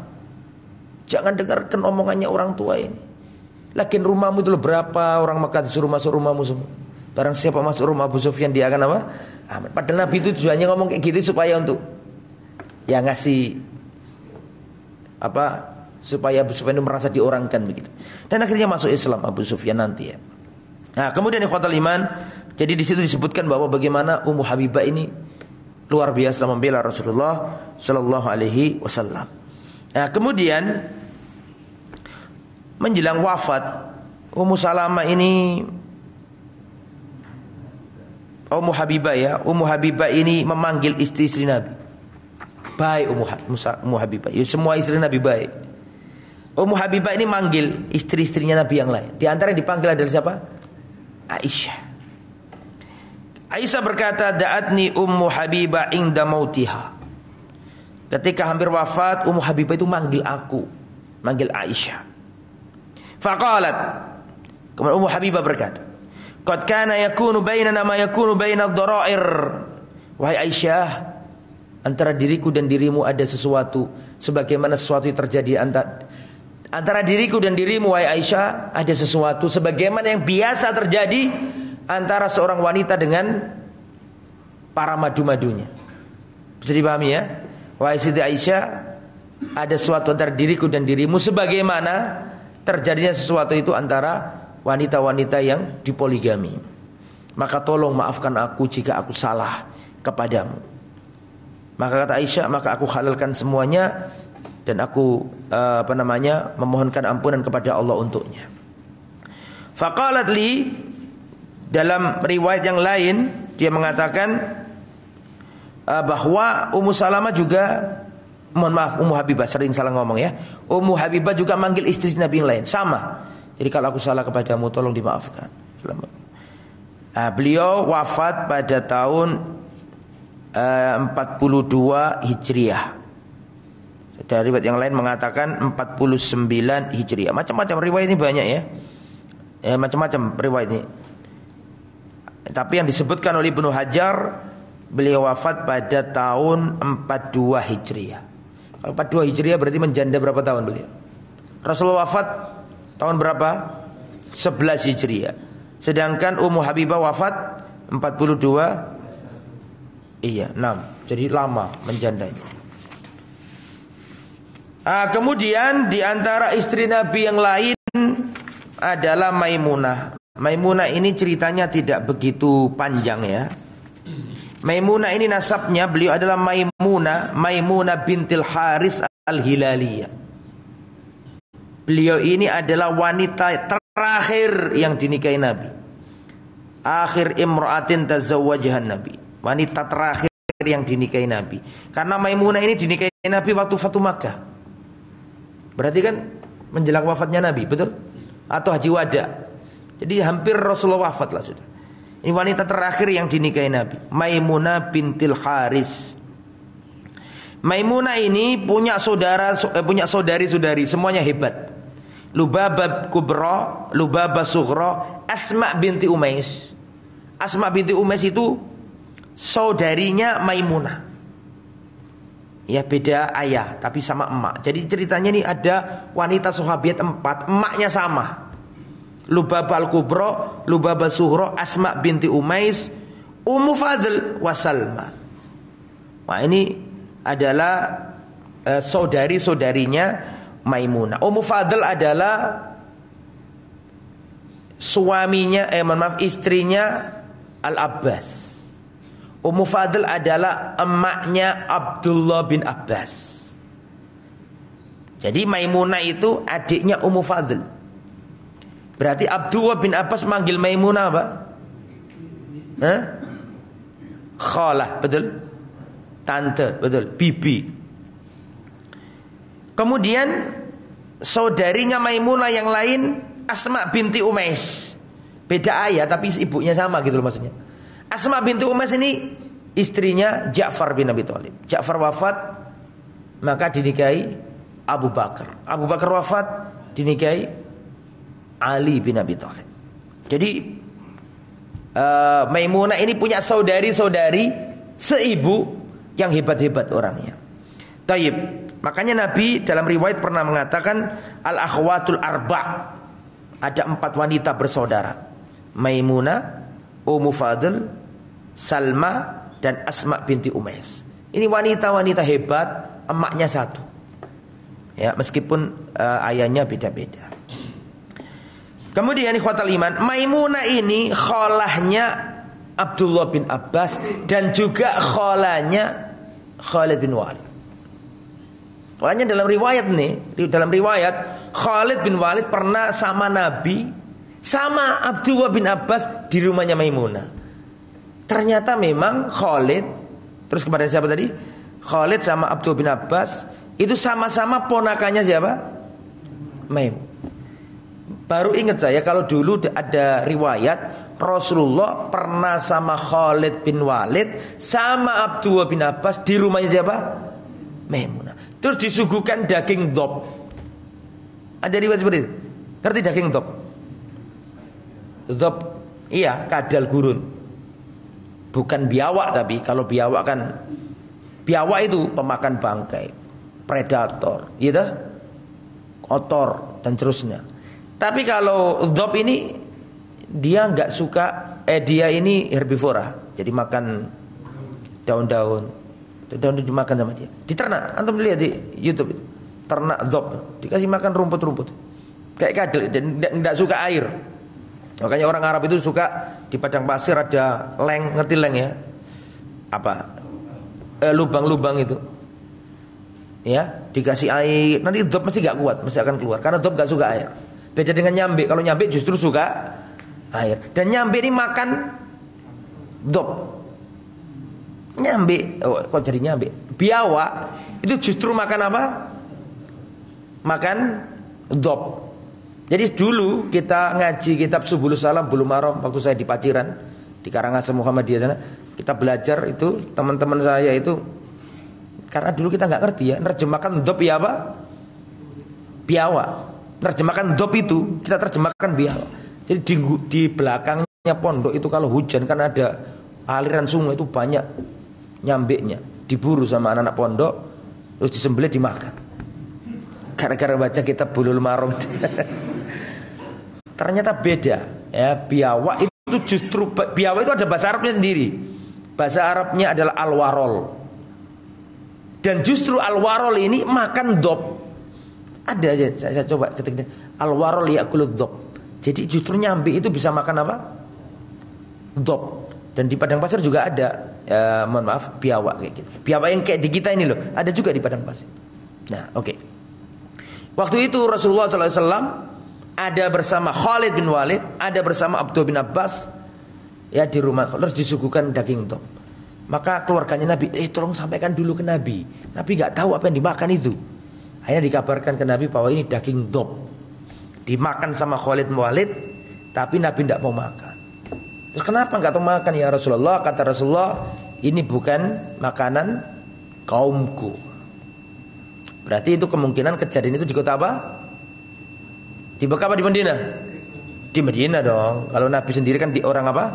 Jangan dengarkan omongannya orang tua ini. Lakin rumahmu itu berapa orang Mekah disuruh masuk rumahmu semua. Barang siapa masuk rumah Abu Sufyan, dia akan aman. Padahal Nabi itu tujuannya ngomong kayak gitu supaya untuk ngasih supaya Abu Sufyan itu merasa diorangkan begitu. Dan akhirnya masuk Islam Abu Sufyan nanti ya. Nah, kemudian ikhwatal iman, jadi di situ disebutkan bahwa bagaimana Ummu Habibah ini luar biasa membela Rasulullah sallallahu alaihi wasallam. Nah, kemudian menjelang wafat Ummu Salamah ini, Ummu Habibah ini memanggil istri-istri Nabi. Baik Ummu Habibah, ya, semua istri Nabi baik. Ummu Habibah ini manggil istri-istrinya Nabi yang lain. Di antara yang dipanggil adalah siapa? Aisyah. Aisyah berkata, "Da'atni Ummu Habibah inda mautiha." Ketika hampir wafat, Ummu Habibah itu manggil Aisyah. Faqalat, kemudian Ummu Habibah berkata, "Qad kana yakunu bainana ma yakunu bainad dharair." Wahai Aisyah, antara diriku dan dirimu ada sesuatu sebagaimana sesuatu yang terjadi antara diriku dan dirimu, wahai Aisyah, ada sesuatu sebagaimana yang biasa terjadi antara seorang wanita dengan para madu-madunya. Bisa dipahami ya? Wahai Siti Aisyah, ada sesuatu antara diriku dan dirimu sebagaimana terjadinya sesuatu itu antara wanita-wanita yang dipoligami. Maka tolong maafkan aku jika aku salah kepadamu. Maka kata Aisyah, maka aku halalkan semuanya dan aku memohonkan ampunan kepada Allah untuknya. Faqalat li, dalam riwayat yang lain dia mengatakan bahwa Ummu Salamah juga, mohon maaf, Ummu Habibah, sering salah ngomong ya. Ummu Habibah juga manggil istri Nabi yang lain, sama. Jadi kalau aku salah kepadamu, tolong dimaafkan. Beliau wafat pada tahun 42 Hijriah. Dari riwayat yang lain mengatakan 49 Hijriah. Macam-macam riwayat ini banyak ya. Macam-macam riwayat ini. Tapi yang disebutkan oleh Ibnu Hajar, beliau wafat pada tahun 42 Hijriah. Kalau 42 Hijriah berarti menjanda berapa tahun beliau? Rasulullah wafat tahun berapa? 11 Hijriah. Sedangkan Ummu Habibah wafat 42. Iya, 6. Jadi lama menjandanya. Kemudian di antara istri Nabi yang lain adalah Maimunah. Maimunah ini ceritanya tidak begitu panjang ya. Maimunah ini nasabnya, beliau adalah Maimunah bintil Haris al-Hilaliyah. Beliau ini adalah wanita terakhir yang dinikahi Nabi. Akhir imra'atin tazawwajahan Nabi. Wanita terakhir yang dinikahi Nabi. Karena Maimunah ini dinikahi Nabi waktu Fatu Makkah. Berarti kan menjelang wafatnya Nabi, betul? Atau haji wada. Jadi hampir Rasulullah wafat lah sudah. Ini wanita terakhir yang dinikahi Nabi, Maimunah bintil Haris. Maimunah ini punya saudari-saudari, semuanya hebat. Lubabah Kubra, Lubabah Sughra, Asma binti Umais. Asma binti Umais itu saudarinya Maimunah. Ya beda ayah tapi sama emak. Jadi ceritanya ini ada wanita sahabiat 4, emaknya sama. Lubabah Al-Kubra, Lubabah Sughra, Asma binti Umais, Ummu Fadl wa Salma. Nah ini adalah saudari-saudarinya Maimunah. Ummu Fadl adalah istrinya Al-Abbas. Ummu Fadl adalah emaknya Abdullah bin Abbas. Jadi Maimunah itu adiknya Ummu Fadl. Berarti Abdullah bin Abbas manggil Maimunah apa? Khalah, betul? Tante, betul, bibi. Kemudian saudarinya Maimunah yang lain Asma binti Umais. Beda ayah tapi ibunya sama gitu loh maksudnya. Asma binti Umais ini istrinya Ja'far bin Abi Thalib. Ja'far wafat, maka dinikahi Abu Bakar. Abu Bakar wafat, dinikahi Ali bin Abi Thalib. Jadi Maimunah ini punya saudari-saudari seibu yang hebat-hebat orangnya. Taib. Makanya Nabi dalam riwayat pernah mengatakan al-akhwatul arba'. Ada 4 wanita bersaudara. Maimunah, Ummu Fadl, Salma, dan Asma binti Umais. Ini wanita-wanita hebat, emaknya satu. Ya, meskipun ayahnya beda-beda. Kemudian ikhwatal iman, Maimunah ini khalahnya Abdullah bin Abbas dan juga khalahnya Khalid bin Walid. Makanya dalam riwayat Khalid bin Walid pernah sama Nabi, sama Abdullah bin Abbas di rumahnya Maimunah. Ternyata memang Khalid, terus kepada siapa tadi? Khalid sama Abdullah bin Abbas itu sama-sama ponakannya siapa? Maimunah. Baru ingat saya kalau dulu ada riwayat Rasulullah pernah sama Khalid bin Walid sama Abdullah bin Abbas di rumahnya siapa? Maimunah. Terus disuguhkan daging dhab. Ada riwayat seperti itu. Ngerti daging dhab? Dhab, iya, kadal gurun. Bukan biawak, tapi kalau biawak kan, biawak itu pemakan bangkai, predator, gitu, kotor dan seterusnya. Tapi kalau dhab ini dia nggak suka, dia ini herbivora, jadi makan daun-daun. Daun itu dimakan sama dia. Diternak, antum lihat di YouTube itu. Ternak dhab, dikasih makan rumput-rumput. Kayak kadal dan enggak suka air. Makanya orang Arab itu suka di padang pasir ada leng, ngerti leng ya? Apa? Lubang-lubang itu. Ya, dikasih air, nanti dhab mesti enggak kuat, mesti akan keluar karena dhab enggak suka air. Beda dengan nyambe, kalau nyambe justru suka air. Dan nyambe ini makan dhab. Nyambe, kok jadi nyambe? Biawak itu justru makan apa? Makan dhab. Jadi dulu kita ngaji kitab Subulus Salam Bulughul Maram waktu saya di Paciran di Karangasem Muhammadiyah sana, kita belajar itu teman-teman saya itu karena dulu kita nggak ngerti ya, nerjemahkan dhab ya apa? Biawak. Terjemahkan dhab itu kita terjemahkan biawak. Jadi di belakangnya pondok itu kalau hujan kan ada aliran sungai itu banyak nyambeknya, diburu sama anak-anak pondok, terus disembelih dimakan. Gara-gara baca kitab Bulughul Maram. Ternyata beda ya, biawak itu justru, biawak itu ada bahasa Arabnya sendiri. Bahasa Arabnya adalah al-warol. Dan justru al-warol ini makan dhab. Ada aja saya coba ketik al-warol ya'kulud dhab. Jadi justru nyambe itu bisa makan apa? Dhab. Dan di padang pasir juga ada, mohon maaf, biawak kayak gitu. Biawak yang kayak di kita ini loh, ada juga di padang pasir. Nah, oke. Waktu itu Rasulullah SAW ada bersama Khalid bin Walid, ada bersama Abdullah bin Abbas, ya di rumah. Terus disuguhkan daging dhab. Maka keluarganya Nabi, tolong sampaikan dulu ke Nabi. Nabi nggak tahu apa yang dimakan itu. Akhirnya dikabarkan ke Nabi bahwa ini daging dhab. Dimakan sama Khalid bin Walid, tapi Nabi tidak mau makan. Terus kenapa enggak tahu makan ya Rasulullah? Kata Rasulullah, ini bukan makanan kaumku. Berarti itu kemungkinan kejadian itu di kota apa? Di Mekah apa di Madinah? Di Madinah dong. Kalau Nabi sendiri kan di orang apa?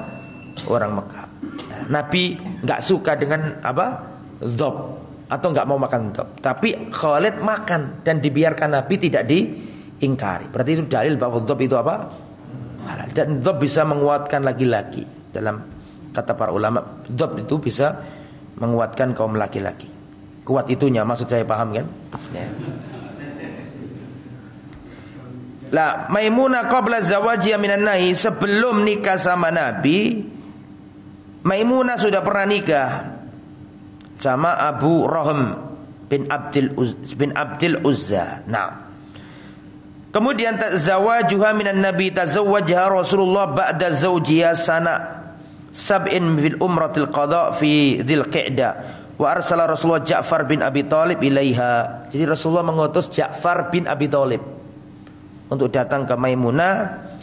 Orang Mekah. Nah, Nabi enggak suka dengan apa? Dhab, atau enggak mau makan dhab. Tapi Khalid makan dan dibiarkan Nabi tidak diingkari. Berarti itu dalil bahwa dhab itu apa? Halal. Dan dhab bisa menguatkan laki-laki. Dalam kata para ulama, dhab itu bisa menguatkan kaum laki-laki. Kuat itunya, maksud saya, paham kan? Ya. Lah, Maimunah qabla zawajiha minan nahi, sebelum nikah sama Nabi, Maimunah sudah pernah nikah sama Abu Rahm bin Abdil Uzza. Nah, kemudian zawajuha minan Nabi, tazawwajha Rasulullah ba'da zawjiha sana sab'in fil umratil qada fi Dzulqa'dah. Wa arsala Rasulullah Ja'far bin Abi Thalib ilaiha. Jadi Rasulullah mengutus Ja'far bin Abi Thalib untuk datang ke Maimunah.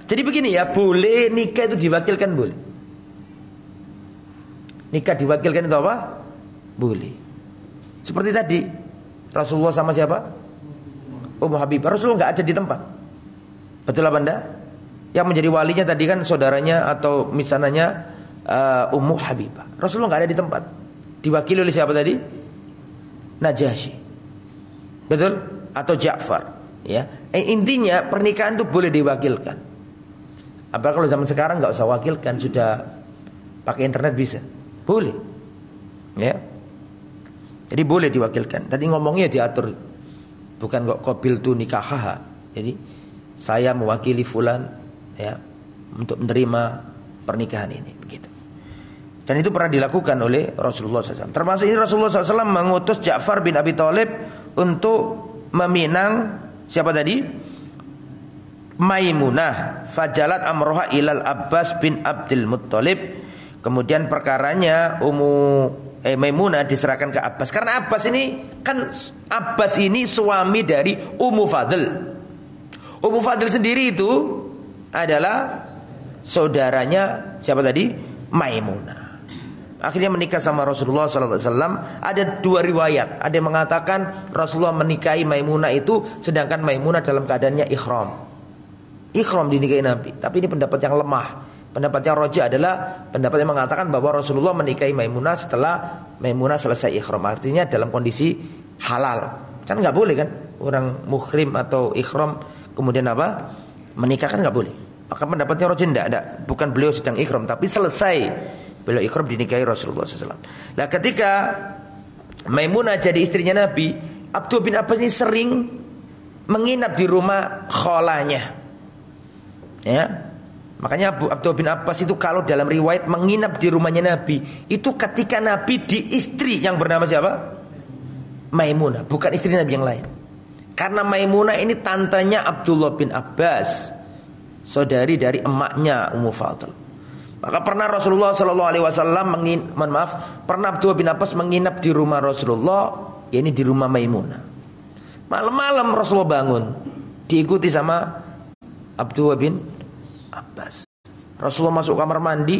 Jadi begini ya, boleh nikah itu diwakilkan, boleh. nikah diwakilkan itu apa? Boleh. Seperti tadi Rasulullah sama siapa? Ummu Habibah. Rasulullah nggak ada di tempat. Betul apa enggak? Yang menjadi walinya tadi kan saudaranya atau misananya Ummu Habibah. Rasulullah nggak ada di tempat. Diwakili oleh siapa tadi? Najasyi. Betul? Atau Ja'far. Ya. Intinya pernikahan itu boleh diwakilkan. Apalagi kalau zaman sekarang nggak usah wakilkan, sudah pakai internet bisa. Boleh. Ya. Jadi boleh diwakilkan. Tadi ngomongnya diatur, bukan kok qabil tu nikahaha. Jadi saya mewakili fulan ya untuk menerima pernikahan ini, begitu. Dan itu pernah dilakukan oleh Rasulullah SAW. Termasuk ini Rasulullah SAW mengutus Ja'far bin Abi Thalib untuk meminang siapa tadi? Maimunah. Fajalat amroha ilal Abbas bin Abdul Muttalib. Kemudian perkaranya Maimunah diserahkan ke Abbas. Karena Abbas ini suami dari Ummu Fadl. Ummu Fadl sendiri itu adalah saudaranya siapa tadi? Maimunah. Akhirnya menikah sama Rasulullah SAW. Ada dua riwayat. Ada yang mengatakan Rasulullah menikahi Maimunah itu sedangkan Maimunah dalam keadaannya ikhram. Ikhram dinikahi Nabi. Tapi ini pendapat yang lemah. Pendapat yang rajih adalah pendapat yang mengatakan bahwa Rasulullah menikahi Maimunah setelah Maimunah selesai ikhram. Artinya dalam kondisi halal. Kan nggak boleh kan orang muhrim atau ikhram kemudian apa? Menikah kan nggak boleh. Maka pendapatnya rajih enggak. Bukan beliau sedang ikhram tapi selesai beliau ikhram dinikahi Rasulullah SAW. Nah ketika Maimunah jadi istrinya Nabi, Abdullah bin Abbas ini sering menginap di rumah kholanya. Ya, makanya Abdullah bin Abbas itu kalau dalam riwayat menginap di rumahnya Nabi, itu ketika Nabi di istri yang bernama siapa? Maimunah, bukan istri Nabi yang lain. Karena Maimunah ini tantenya Abdullah bin Abbas, saudari dari emaknya Ummu Fadl. Maka pernah Rasulullah SAW pernah Abdullah bin Abbas menginap di rumah Rasulullah, yakni di rumah Maimunah. Malam-malam Rasulullah bangun, diikuti sama Abdullah bin Abbas. Rasulullah masuk kamar mandi,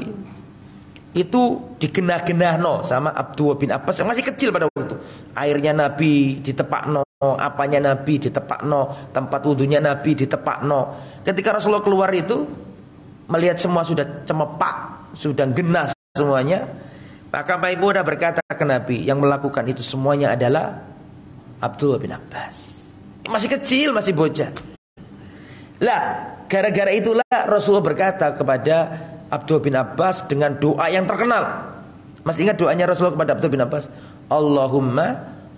itu digenah-genahno sama Abdullah bin Abbas yang masih kecil pada waktu itu. Airnya Nabi ditepakno, apanya Nabi ditepakno, tempat wudunya Nabi ditepakno. Ketika Rasulullah keluar itu melihat semua sudah cemepak, sudah genah semuanya, maka Maimunah berkata ke Nabi, yang melakukan itu semuanya adalah Abdullah bin Abbas. Masih kecil, masih bocah. Lah, gara-gara itulah Rasulullah berkata kepada Abdullah bin Abbas dengan doa yang terkenal. Masih ingat doanya Rasulullah kepada Abdullah bin Abbas? Allahumma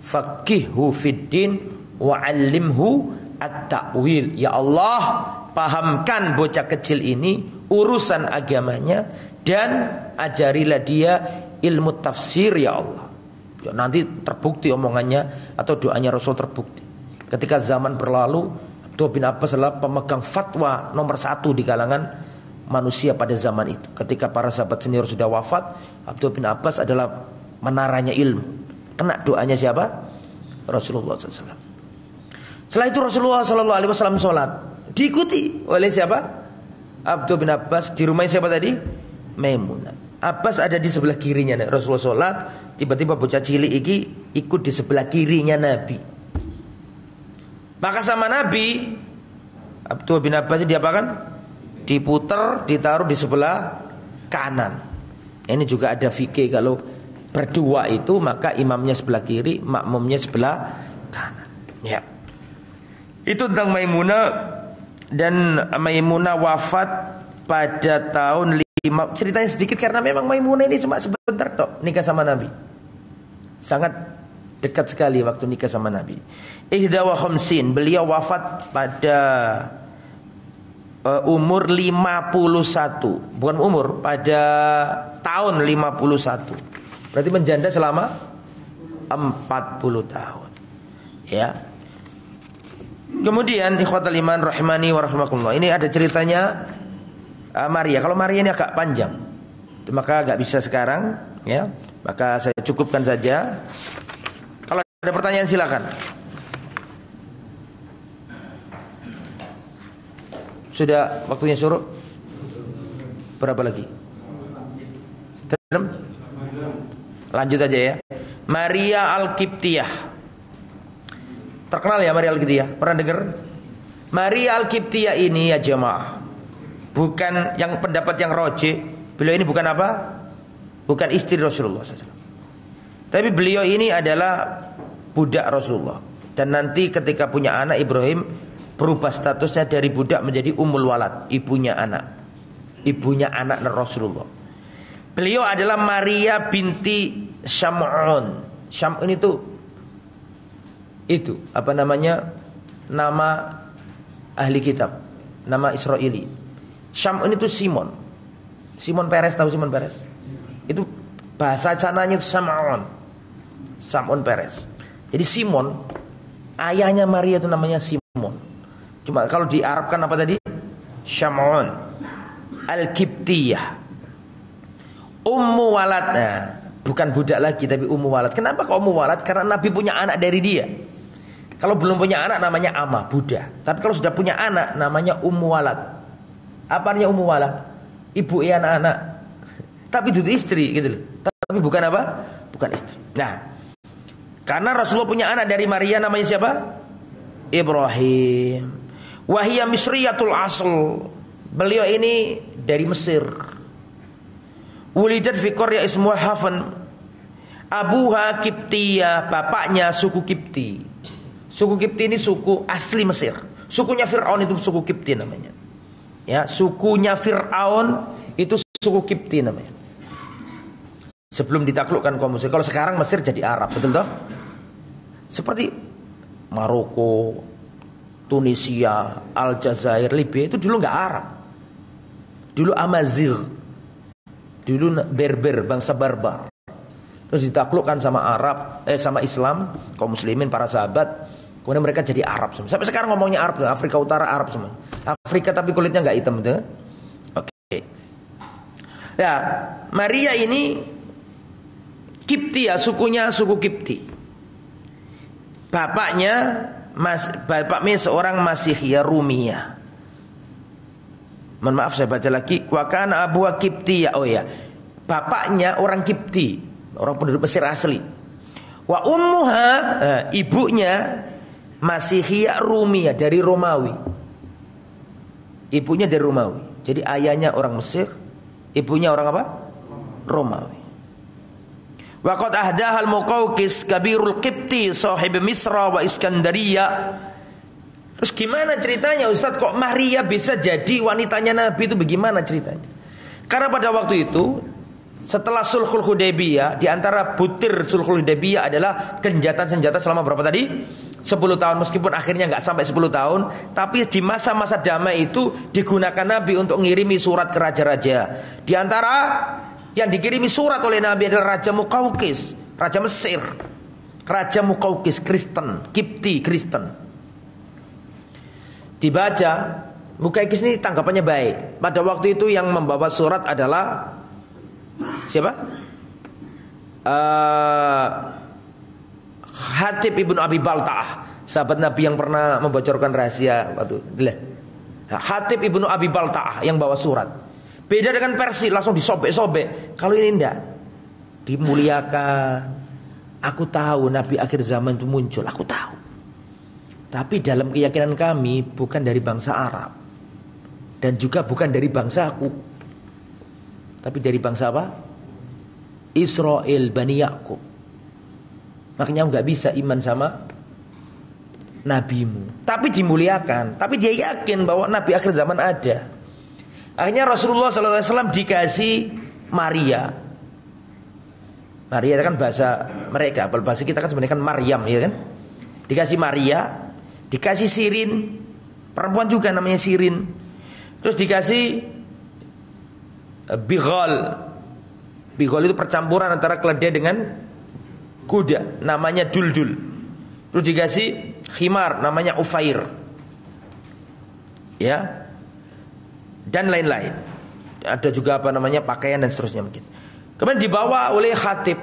faqihhu fiddin wa 'allimhu at-ta'wil. Ya Allah, pahamkan bocah kecil ini urusan agamanya dan ajarilah dia ilmu tafsir ya Allah. Ya, nanti terbukti omongannya atau doanya Rasul terbukti. Ketika zaman berlalu, Abdullah bin Abbas adalah pemegang fatwa nomor 1 di kalangan manusia pada zaman itu. Ketika para sahabat senior sudah wafat, Abdullah bin Abbas adalah menaranya ilmu. Kena doanya siapa? Rasulullah SAW. Setelah itu Rasulullah SAW sholat, diikuti oleh siapa? Abdullah bin Abbas. Di rumah siapa tadi? Maimunah. Abbas ada di sebelah kirinya. Rasulullah sholat, tiba-tiba bocah cilik iki ikut di sebelah kirinya Nabi. Maka sama Nabi, Abdullah bin Abbas diapakan? Diputer, ditaruh di sebelah kanan. Ini juga ada fikih, kalau berdua itu maka imamnya sebelah kiri, makmumnya sebelah kanan. Ya. Itu tentang Maimunah. Dan Maimunah wafat pada tahun 5. Ceritanya sedikit karena memang Maimunah ini cuma sebentar tok nikah sama Nabi. Sangat dekat sekali waktu nikah sama Nabi. Ihda wa khamsin, beliau wafat pada umur 51. Bukan umur, pada tahun 51. Berarti menjanda selama 40 tahun. Ya. Kemudian ikhwatal iman rahimani wa rahimakumullah. Ini ada ceritanya Maria. Kalau Maria ini agak panjang, maka agak bisa sekarang, ya. Maka saya cukupkan saja. Kalau ada pertanyaan silakan. Sudah waktunya syuruk? Berapa lagi? Lanjut aja ya. Maria Al-Qibtiyah. Terkenal ya Maria Al-Qibtiyah? Pernah dengar? Maria Al-Qibtiyah ini ya jemaah, bukan yang pendapat yang roji. Beliau ini bukan apa? Bukan istri Rasulullah SAW. Tapi beliau ini adalah budak Rasulullah. Dan nanti ketika punya anak Ibrahim, berubah statusnya dari budak menjadi Ummul Walad, ibunya anak. Ibunya anak Rasulullah. Beliau adalah Maria binti Syam'un. Syam'un itu apa namanya? Nama ahli kitab, nama Israeli. Syam'un itu Simon. Simon Peres, tahu Simon Peres? Itu bahasa sananya Sam'un. Sam'un Peres. Jadi Simon, ayahnya Maria itu namanya Simon. Cuma kalau diarabkan apa tadi? Syam'un Al-Qibtiyah. Ummu Walad. Nah, bukan budak lagi tapi Ummu Walad. Kenapa kok Ummu Walad? Karena Nabi punya anak dari dia. Kalau belum punya anak namanya Ama, budak. Tapi kalau sudah punya anak namanya Ummu Walad. Apa artinya Ummu Walad? Ibu anak-anak. Tapi itu istri gitu loh. Tapi bukan apa? Bukan istri. Nah, karena Rasulullah punya anak dari Maria namanya siapa? Ibrahim. Wahia Misriyatul Asl. Beliau ini dari Mesir. Wulidat fi qarya ismuha Hafan. Abuha Qibtiyah, bapaknya suku Qibti. Suku Qibti ini suku asli Mesir. Sukunya Fir'aun itu suku Qibti namanya. Ya, sukunya Fir'aun itu suku Qibti namanya. Sebelum ditaklukkan kaum Mesir. Kalau sekarang Mesir jadi Arab, betul toh? Seperti Maroko, Tunisia, Aljazair, Libya itu dulu nggak Arab. Dulu Amazigh. Dulu Berber, bangsa barbar. Terus ditaklukkan sama sama Islam, kaum muslimin, para sahabat. Kemudian mereka jadi Arab semua. Sampai sekarang ngomongnya Arab, Afrika Utara Arab semua. Afrika tapi kulitnya nggak hitam, betul? Oke. Ya, Maria ini Qibti ya, sukunya suku Qibti. Bapaknya seorang Masihiyah Rumiyah. Mohon maaf saya baca lagi. Wa kana abuha Qibtiyah. Oh ya. Bapaknya orang Qibti, orang penduduk Mesir asli. Wa ummuha, ibunya Masihiyah Rumiyah dari Romawi. Ibunya dari Romawi. Jadi ayahnya orang Mesir, ibunya orang apa? Romawi. Wa qad ahdaha al-Muqawqis kabirul Qibti sahib Misra wa Iskandaria. Terus gimana ceritanya Ustaz, kok Maria bisa jadi wanitanya Nabi, itu bagaimana ceritanya? Karena pada waktu itu setelah Sulhul Hudaybiyah, di antara butir Sulhul Hudaybiyah adalah genjatan senjata selama berapa tadi? 10 tahun, meskipun akhirnya nggak sampai 10 tahun, tapi di masa-masa damai itu digunakan Nabi untuk ngirimi surat ke raja-raja. Di antara yang dikirimi surat oleh Nabi adalah Raja Muqawqis, Raja Mesir. Raja Muqawqis Kristen, Qibti Kristen. Dibaca, Muqawqis ini tanggapannya baik. Pada waktu itu yang membawa surat adalah siapa? Hatib ibnu Abi Balta'ah, sahabat Nabi yang pernah membocorkan rahasia waktu. Hatib ibnu Abi Balta'ah yang bawa surat. Beda dengan Persi, langsung disobek-sobek. Kalau ini enggak, dimuliakan. Aku tahu Nabi akhir zaman itu muncul, aku tahu. Tapi dalam keyakinan kami bukan dari bangsa Arab, dan juga bukan dari bangsaku, tapi dari bangsa apa? Israel, Bani Ya'qub. Makanya nggak bisa iman sama nabimu. Tapi dimuliakan. Tapi dia yakin bahwa Nabi akhir zaman ada. Akhirnya Rasulullah SAW dikasih Maria. Maria itu kan bahasa mereka. Bahasa kita kan sebenarnya kan Maryam, ya kan? Dikasih Maria, dikasih Sirin, perempuan juga namanya Sirin. Terus dikasih Bighal. Bighal itu percampuran antara keledai dengan kuda, namanya Duldul. Terus dikasih khimar, namanya Ufair. Ya. Dan lain-lain. Ada juga apa namanya pakaian dan seterusnya mungkin. Kemudian dibawa oleh Hatib.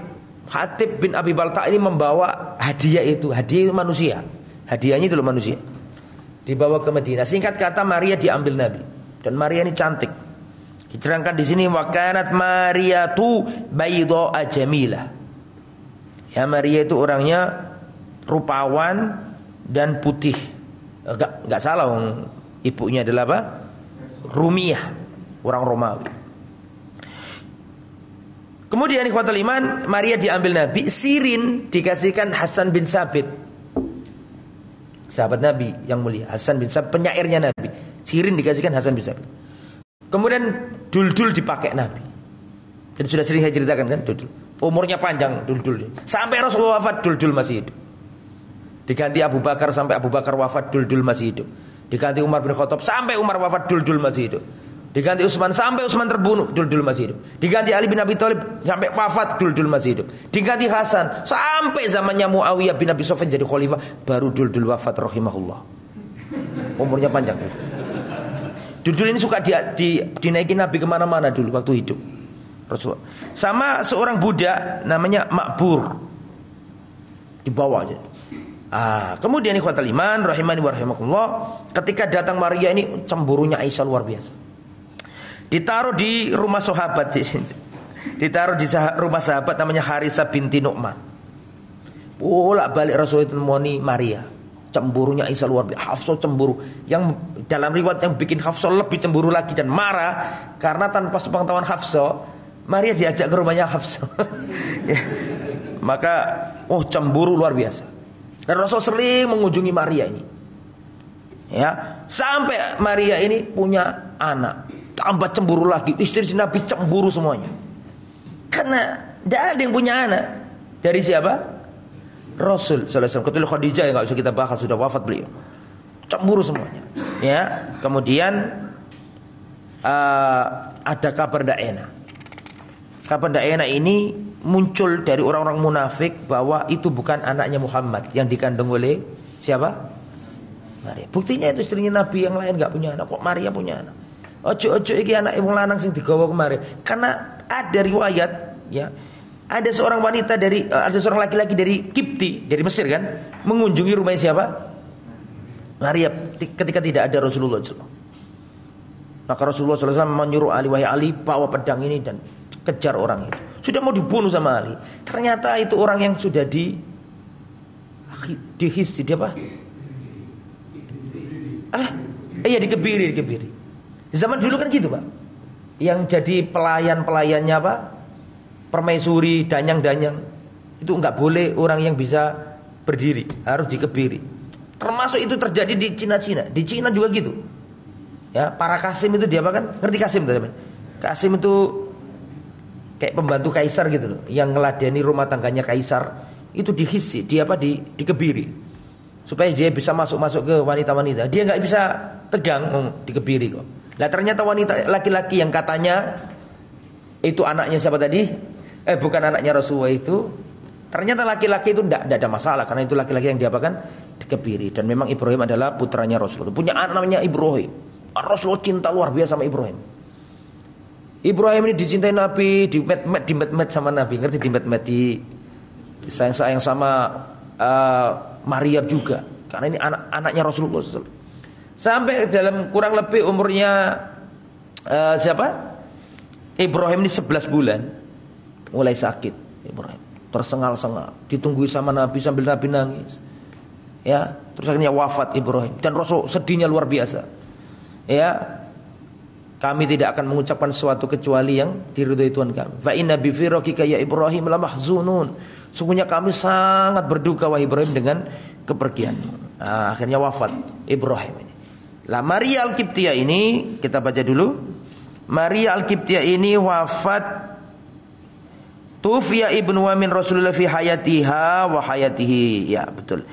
Hatib bin Abi Balta ini membawa hadiah itu. Hadiah itu manusia. Hadiahnya itu loh manusia. Dibawa ke Madinah. Singkat kata Maria diambil Nabi. Dan Maria ini cantik. Diterangkan di sini wa kanat Maria tu bayda jamilah. Ya, Maria itu orangnya rupawan dan putih. Enggak salah, ibunya adalah apa? Rumiyah, orang Romawi. Kemudian ikhwatul iman, Maria diambil Nabi, Sirin dikasihkan Hasan bin Sabit. Sahabat Nabi yang mulia, Hasan bin Sabit, penyairnya Nabi. Sirin dikasihkan Hasan bin Sabit. Kemudian Duldul dipakai Nabi. Jadi sudah sering saya ceritakan kan, Duldul. Umurnya panjang Duldul. Sampai Rasulullah wafat Duldul masih hidup. Diganti Abu Bakar sampai Abu Bakar wafat Duldul masih hidup. Diganti Umar bin Khattab sampai Umar wafat Duldul masih hidup. Diganti Utsman sampai Utsman terbunuh Duldul masih hidup. Diganti Ali bin Abi Thalib sampai wafat Duldul masih hidup. Diganti Hasan sampai zamannya Muawiyah bin Abi Sufyan jadi khalifah baru Duldul wafat rahimahullah. Umurnya panjang. Duldul ini suka dinaikin Nabi kemana-mana dulu waktu hidup Rasulullah. Sama seorang budak namanya Makbur dibawa aja. Kemudian ikhwatul iman rahimani wa rahimakumullah, ketika datang Maria ini cemburunya Aisyah luar biasa. Ditaruh di rumah sahabat, ditaruh di rumah sahabat namanya Harisah binti Nu'man. Bolak-balik Rasulullah temui Maria. Cemburunya Aisyah luar biasa. Hafsah cemburu. Yang dalam riwayat yang bikin Hafsah lebih cemburu lagi dan marah karena tanpa sepengetahuan Hafsah Maria diajak ke rumahnya Hafsah. Ya. Maka cemburu luar biasa. Dan Rasul sering mengunjungi Maria ini. Ya, sampai Maria ini punya anak. Tambah cemburu lagi. Istri Nabi cemburu semuanya. Karena tidak ada yang punya anak. Dari siapa? Rasul sallallahu alaihi wasallam. Kecuali Khadijah yang enggak usah kita bahas, sudah wafat beliau. Cemburu semuanya. Ya, kemudian ada kabar tidak enak. Kabar tidak enak ini muncul dari orang-orang munafik bahwa itu bukan anaknya Muhammad yang dikandung oleh siapa? Maria. Buktinya itu istrinya Nabi yang lain enggak punya anak, kok Maria punya anak. Ojo iki anak wong lanang sing digawa kemarin. Karena ada riwayat, ya, ada seorang wanita ada seorang laki-laki dari Kipti, dari Mesir kan, mengunjungi rumahnya siapa? Maria ketika tidak ada Rasulullah SAW. Maka Rasulullah SAW menyuruh Ali, wahai Ali, bawa pedang ini dan kejar orang itu. Sudah mau dibunuh sama Ali. Ternyata itu orang yang sudah dihis, dia apa? Dikebiri. Zaman dulu kan gitu, Pak. Yang jadi pelayannya apa? Permaisuri, danyang-danyang. Itu enggak boleh orang yang bisa berdiri, harus dikebiri. Termasuk itu terjadi di Cina. Di Cina juga gitu. Ya, para Kasim itu dia apa kan? Ngerti Kasim teman-teman? Kasim itu kayak pembantu kaisar gitu loh, yang ngeladeni rumah tangganya kaisar. Itu dihisi, dikebiri. Supaya dia bisa masuk ke wanita-wanita. Dia enggak bisa tegang, dikebiri kok. Lah ternyata wanita laki-laki yang katanya itu anaknya siapa tadi? Bukan anaknya Rasulullah itu. Ternyata laki-laki itu tidak ada masalah karena itu laki-laki yang diapakan? Dikebiri. Dan memang Ibrahim adalah putranya Rasulullah. Punya anak namanya Ibrahim. Rasulullah cinta luar biasa sama Ibrahim. Ibrahim ini dicintai Nabi, dimet-met sama Nabi. Ngerti dimet-met, disayang-sayang sama Maria juga. Karena ini anaknya Rasulullah SAW. Sampai dalam kurang lebih umurnya Ibrahim ini 11 bulan mulai sakit. Ibrahim tersengal-sengal, ditunggu sama Nabi sambil Nabi nangis. Ya, terus akhirnya wafat Ibrahim dan Rasul sedihnya luar biasa. Ya, kami tidak akan mengucapkan sesuatu kecuali yang diridhoi Tuhan kami. Fa inna bi firaqika ya Ibrahim la mahzunun. Sungguhnya kami sangat berduka wahai Ibrahim dengan kepergianmu. Akhirnya wafat Ibrahim ini. Lah Maria Al-Qibtiyah ini kita baca dulu. Maria Al-Qibtiyah ini wafat tufiya ibnu wa min Rasulullah fi hayatiha wa hayatihi. Ya, betul.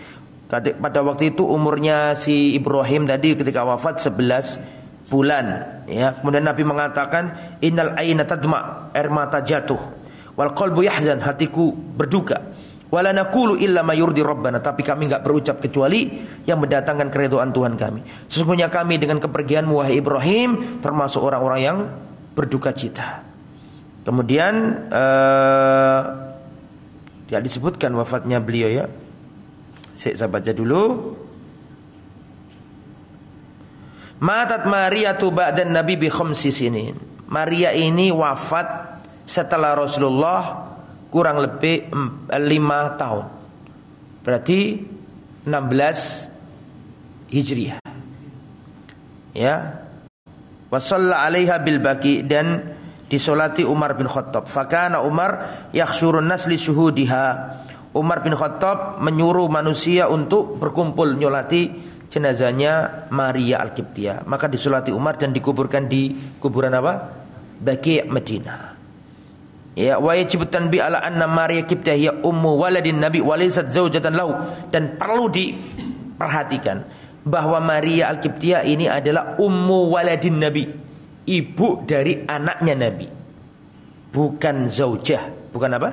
Pada waktu itu umurnya si Ibrahim tadi ketika wafat 11 bulan, ya. Kemudian Nabi mengatakan innal aina tadma, air mata jatuh, wal qalbu yahzan, hatiku berduka, wala naqulu illa ma yurdi rabbana, tapi kami enggak berucap kecuali yang mendatangkan keridhaan Tuhan kami. Sesungguhnya kami dengan kepergianmu wahai Ibrahim termasuk orang-orang yang berduka cita. Kemudian ya disebutkan wafatnya beliau, ya. Saya baca dulu. Matat Maria ba'dan Nabi bi khamsi sinin. Maria ini wafat setelah Rasulullah kurang lebih 5 tahun. Berarti 16 Hijriah. Ya. Wa shalla 'alaiha bil baqi, dan disolati Umar bin Khattab. Fakana Umar yakhsyurun nas li syuhudiha. Umar bin Khattab menyuruh manusia untuk berkumpul nyolati jenazahnya Maria Al-Qibtiyah. Maka disolati Umar dan dikuburkan di kuburan apa? Baqi' Madinah. Ya, wa yajibu tanbi ala anna Maria Qibtiyah hiya ummu waladin nabi wa laysat zaujatan lahu, dan perlu diperhatikan bahwa Maria Al-Qibtiyah ini adalah ummu waladin nabi, ibu dari anaknya Nabi, bukan zaujah, bukan apa?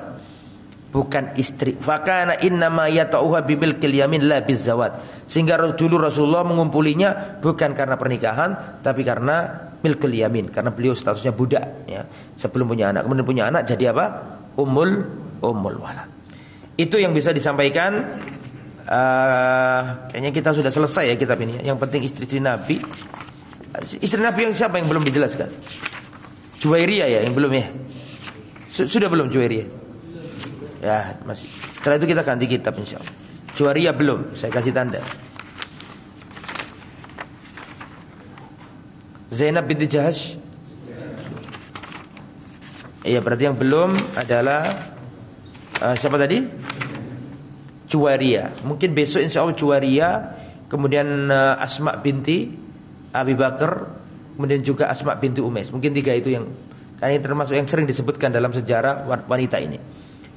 Bukan istri. Fakana innama yata'uha bimilkil yamin la bizawat. Sehingga dulu Rasulullah mengumpulinya bukan karena pernikahan, tapi karena milkul yamin, karena beliau statusnya budak, ya. Sebelum punya anak, kemudian punya anak jadi apa? Ummul walad. Itu yang bisa disampaikan. Kayaknya kita sudah selesai ya kitab ini. Yang penting istri-istri Nabi. Istri Nabi yang siapa yang belum dijelaskan? Juwairiyah ya yang belum ya. Sudah belum Juwairiyah? Ya masih. Setelah itu kita ganti kitab insyaallah. Juwairiyah belum, saya kasih tanda. Zainab binti Jahash. Iya, berarti yang belum adalah siapa tadi? Juwairiyah. Mungkin besok insyaallah Juwairiyah, kemudian Asma binti Abi Bakar, kemudian juga Asma binti Umais. Mungkin 3 itu yang karena termasuk yang sering disebutkan dalam sejarah wanita ini.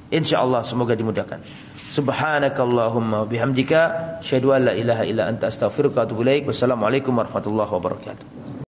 Insyaallah semoga dimudahkan. Subhanakallahumma bihamdika asyhadu an la ilaha illa anta astaghfiruka wa atubu ilaik. Wassalamualaikum warahmatullahi wabarakatuh.